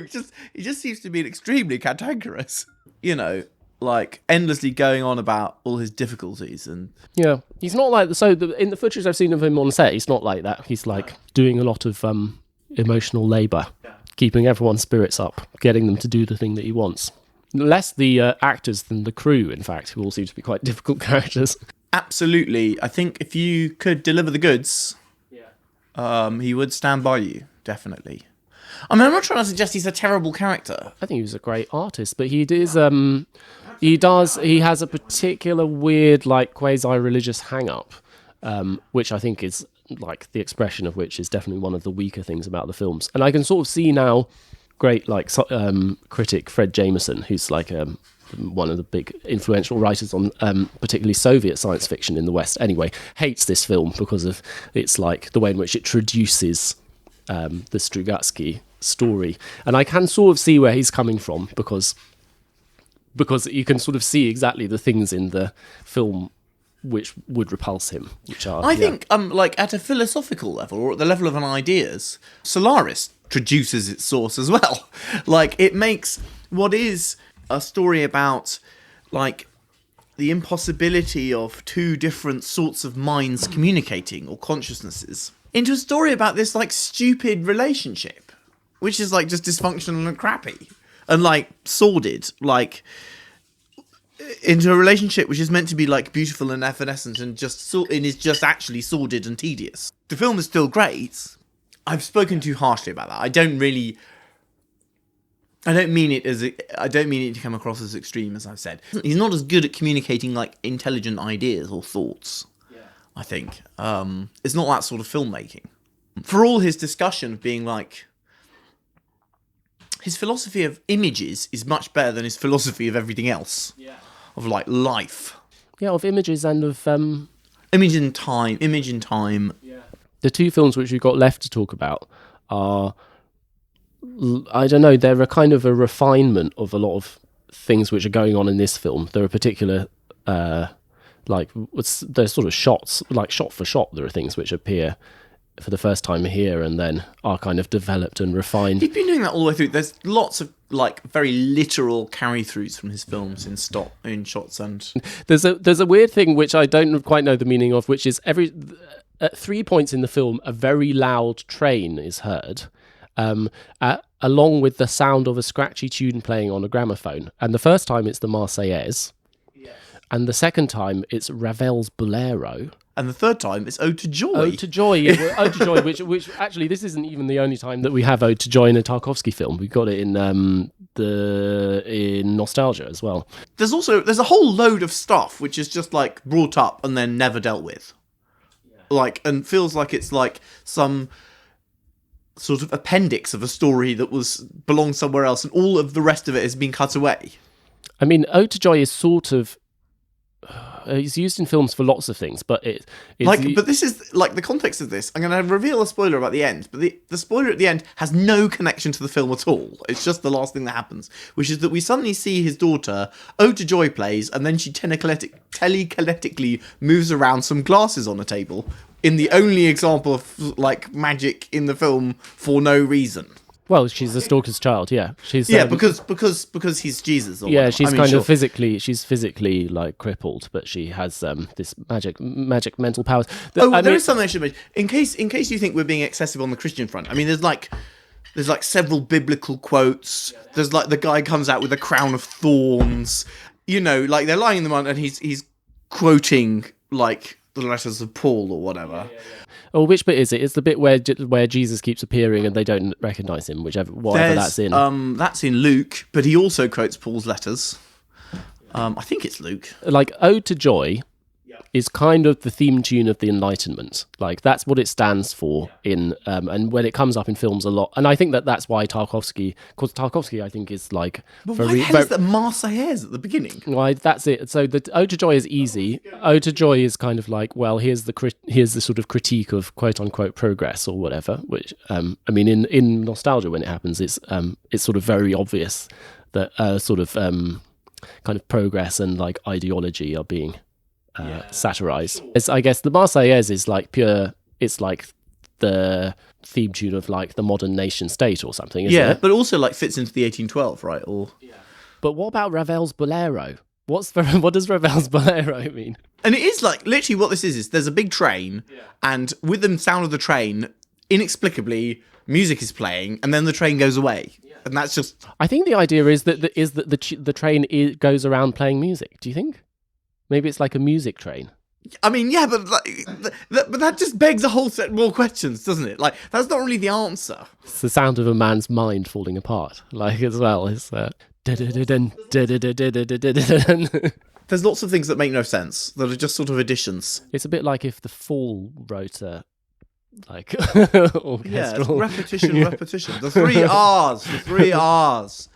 he just seems to be extremely cantankerous. You know, like, endlessly going on about all his difficulties. And yeah, he's not like... So in the footage I've seen of him on set, he's not like that. He's like doing a lot of emotional labour, keeping everyone's spirits up, getting them to do the thing that he wants. Less the actors than the crew, in fact, who all seem to be quite difficult characters. Absolutely. I think if you could deliver the goods, he would stand by you, definitely. I mean, I'm not trying to suggest he's a terrible character. I think he was a great artist, but he has a particular weird, like, quasi-religious hang-up, which I think is, like, the expression of which is definitely one of the weaker things about the films. And I can sort of see now, great, like, critic Fred Jameson, who's like one of the big influential writers on particularly Soviet science fiction in the West, anyway, hates this film because of its, like, the way in which it traduces the Strugatsky story. And I can sort of see where he's coming from, because you can sort of see exactly the things in the film which would repulse him, which are... I think, like, at a philosophical level, or at the level of an ideas, Solaris traduces its source as well. Like, it makes what is a story about, like, the impossibility of two different sorts of minds communicating, or consciousnesses, into a story about this, like, stupid relationship, which is, like, just dysfunctional and crappy, and, like, sordid, like... into a relationship which is meant to be, like, beautiful and evanescent and is just actually sordid and tedious. The film is still great. I've spoken too harshly about that. I don't mean it to come across as extreme as I've said. He's not as good at communicating, like, intelligent ideas or thoughts. Yeah. I think it's not that sort of filmmaking. For all his discussion of being like, his philosophy of images is much better than his philosophy of everything else. Yeah. Of, like, life. Yeah, of images and of... Image in time. Yeah. The two films which we've got left to talk about are... I don't know, they're a kind of a refinement of a lot of things which are going on in this film. There are particular... they're sort of shots, like, shot for shot, there are things which appear for the first time here and then are kind of developed and refined. He's been doing that all the way through. There's lots of, like, very literal carry-throughs from his films in shots, and there's a weird thing which I don't quite know the meaning of, which is at 3 points in the film a very loud train is heard, along with the sound of a scratchy tune playing on a gramophone. And the first time it's the Marseillaise, and the second time it's Ravel's Bolero. And the third time, it's Ode to Joy. Ode to Joy, yeah, Ode to Joy, which actually, this isn't even the only time that we have Ode to Joy in a Tarkovsky film. We got it in Nostalgia as well. There's a whole load of stuff which is just, like, brought up and then never dealt with. Yeah. Like, and feels like it's like some sort of appendix of a story that belonged somewhere else, and all of the rest of it has been cut away. I mean, Ode to Joy is sort of... it's used in films for lots of things, but but this is, like, the context of this. I'm going to reveal a spoiler about the end, but the spoiler at the end has no connection to the film at all. It's just the last thing that happens, which is that we suddenly see his daughter, Ode to Joy plays, and then she telekinetically moves around some glasses on a table in the only example of like magic in the film for no reason. Well, she's the Stalker's child, yeah. She's because he's Jesus. Or yeah, whatever. she's she's physically like crippled, but she has this magic mental powers. There is something I should mention. In case you think we're being excessive on the Christian front. I mean, there's like several biblical quotes. There's like the guy comes out with a crown of thorns. You know, like they're lying in the mud, and he's quoting like the letters of Paul or whatever. Yeah. Oh, which bit is it? It's the bit where Jesus keeps appearing and they don't recognise him, whatever that's in. That's in Luke, but he also quotes Paul's letters. I think it's Luke. Like Ode to Joy is kind of the theme tune of the Enlightenment. Like that's what it stands for in, and when it comes up in films a lot. And I think that's why Tarkovsky, because Tarkovsky I think is like... But why the hell is the Marseillaise at the beginning? Why, that's it. So the Ode to Joy is easy. Ode to Joy is kind of like, well, here's the sort of critique of quote unquote progress or whatever, which, I mean, in Nostalgia when it happens, it's sort of very obvious that sort of kind of progress and like ideology are being satirized. I guess the Marseillaise is like pure, it's like the theme tune of like the modern nation state or something, isn't it? But also like fits into the 1812, right? But what about Ravel's Bolero? What does Ravel's Bolero mean? And it is like literally what this is there's a big train, and with the sound of the train, inexplicably music is playing, and then the train goes away. And that's just... I think the idea is that the train goes around playing music. Do you think? Maybe it's like a music train. I mean, yeah, but like, but that just begs a whole set more questions, doesn't it? Like, that's not really the answer. It's the sound of a man's mind falling apart, like, as well. It's there's lots of things that make no sense, that are just sort of additions. It's a bit like if the Fall wrote a, like, orchestral... Yeah, repetition. The three R's.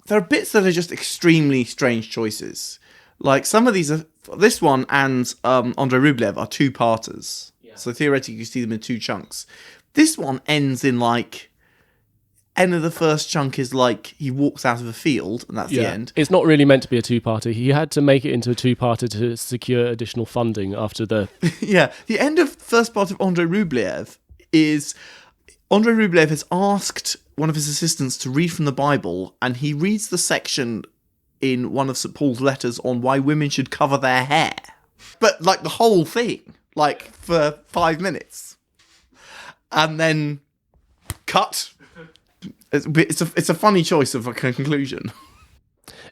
There are bits that are just extremely strange choices. Like, some of these are... This one and Andrei Rublev are two-parters. Yeah. So theoretically, you see them in two chunks. This one ends in, like... End of the first chunk is, like, he walks out of a field, and that's the end. It's not really meant to be a two-parter. He had to make it into a two-parter to secure additional funding after the... Yeah. The end of the first part of Andrei Rublev is... Andrei Rublev has asked one of his assistants to read from the Bible, and he reads the section... in one of St. Paul's letters on why women should cover their hair. But, like, the whole thing, like, for 5 minutes. And then cut. It's a funny choice of a conclusion.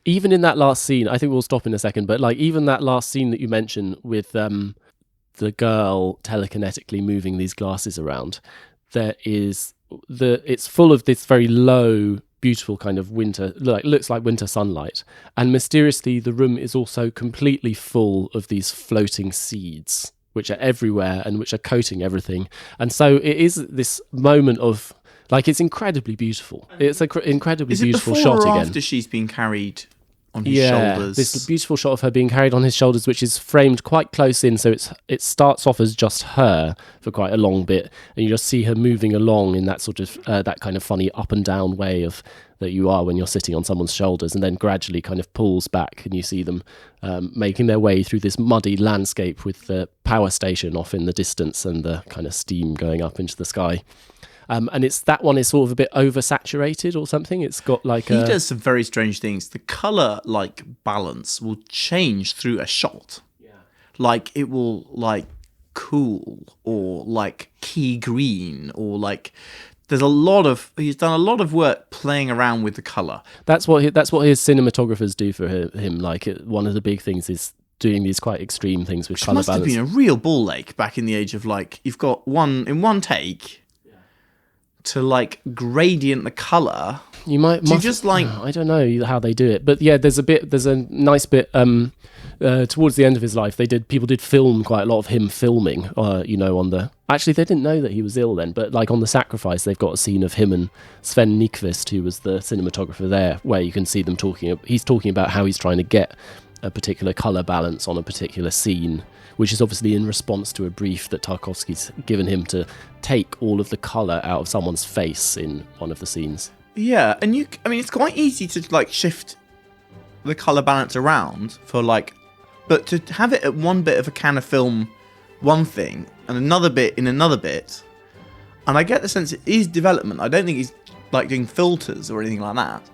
Even in that last scene, I think we'll stop in a second, but, like, even that last scene that you mentioned with the girl telekinetically moving these glasses around, it's full of this very low... beautiful kind of winter, looks like winter sunlight, and mysteriously the room is also completely full of these floating seeds which are everywhere and which are coating everything, and so it is this moment of like, it's incredibly beautiful. It's an incredibly beautiful shot again. Is it before or after she's been carried on his shoulders? This beautiful shot of her being carried on his shoulders, which is framed quite close in, so it starts off as just her for quite a long bit, and you just see her moving along in that sort of that kind of funny up and down way of that you are when you're sitting on someone's shoulders, and then gradually kind of pulls back, and you see them making their way through this muddy landscape with the power station off in the distance and the kind of steam going up into the sky. And that one is sort of a bit oversaturated or something. It's got like he does some very strange things. The colour like balance will change through a shot. Yeah. Like it will like cool or like key green or like he's done a lot of work playing around with the colour. That's what his cinematographers do for him. Like one of the big things is doing these quite extreme things with colour balance. Must have been a real ball ache back in the age of like you've got one take. To like gradient the colour, you might just like I don't know how they do it, but yeah, there's a nice bit towards the end of his life. People did film quite a lot of him filming. Actually they didn't know that he was ill then, but like on The Sacrifice, they've got a scene of him and Sven Nykvist, who was the cinematographer there, where you can see them talking. He's talking about how he's trying to get a particular colour balance on a particular scene, which is obviously in response to a brief that Tarkovsky's given him to take all of the colour out of someone's face in one of the scenes. Yeah, and it's quite easy to like shift the colour balance around for like, but to have it at one bit of a can of film, one thing, and another bit in another bit. And I get the sense it is development. I don't think he's like doing filters or anything like that.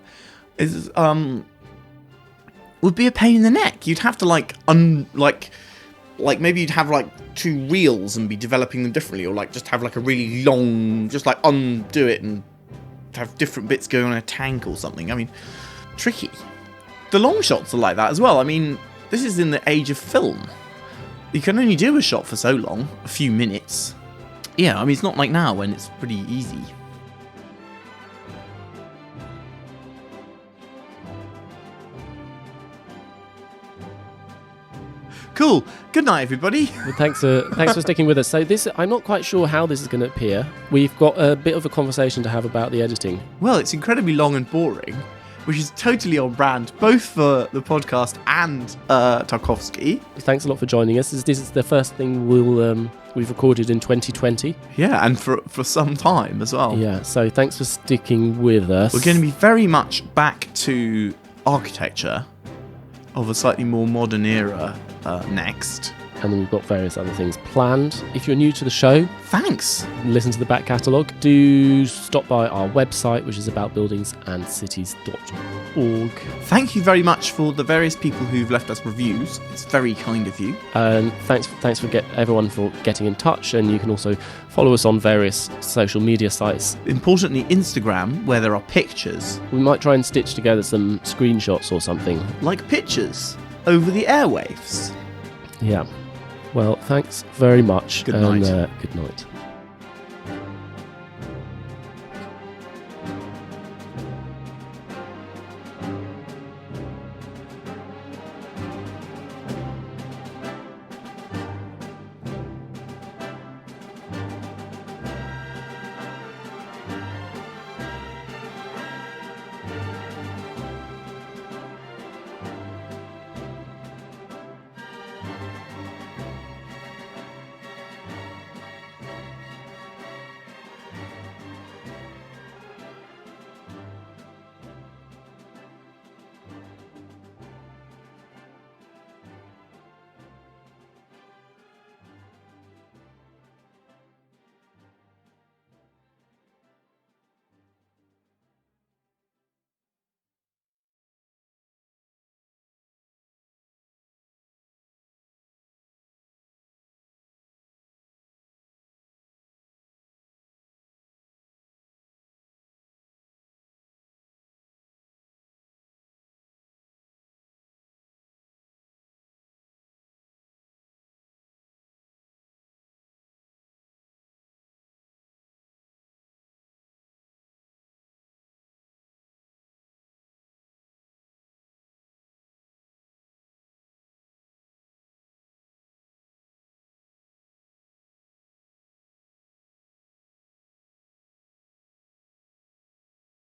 It's would be a pain in the neck. You'd have to like maybe you'd have like 2 reels and be developing them differently, or like just have like a really long, just like undo it and have different bits going on in a tank or something. I mean, tricky. The long shots are like that as well. I mean, this is in the age of film. You can only do a shot for so long, a few minutes. Yeah, I mean, it's not like now when it's pretty easy. Cool. Good night, everybody. Well, thanks for sticking with us. So I'm not quite sure how this is going to appear. We've got a bit of a conversation to have about the editing. Well, it's incredibly long and boring, which is totally on brand, both for the podcast and Tarkovsky. Thanks a lot for joining us. This is the first thing we've recorded in 2020. Yeah, and for some time as well. Yeah, so thanks for sticking with us. We're going to be very much back to architecture of a slightly more modern era next. And then we've got various other things planned. If you're new to the show, thanks. Listen to the back catalogue. Do stop by our website, which is aboutbuildingandcities.org. Thank you very much for the various people who've left us reviews. It's very kind of you. And thanks for everyone for getting in touch. And you can also follow us on various social media sites. Importantly, Instagram, where there are pictures. We might try and stitch together some screenshots or something. Like pictures over the airwaves. Yeah. Well, thanks very much. Good night. Good night.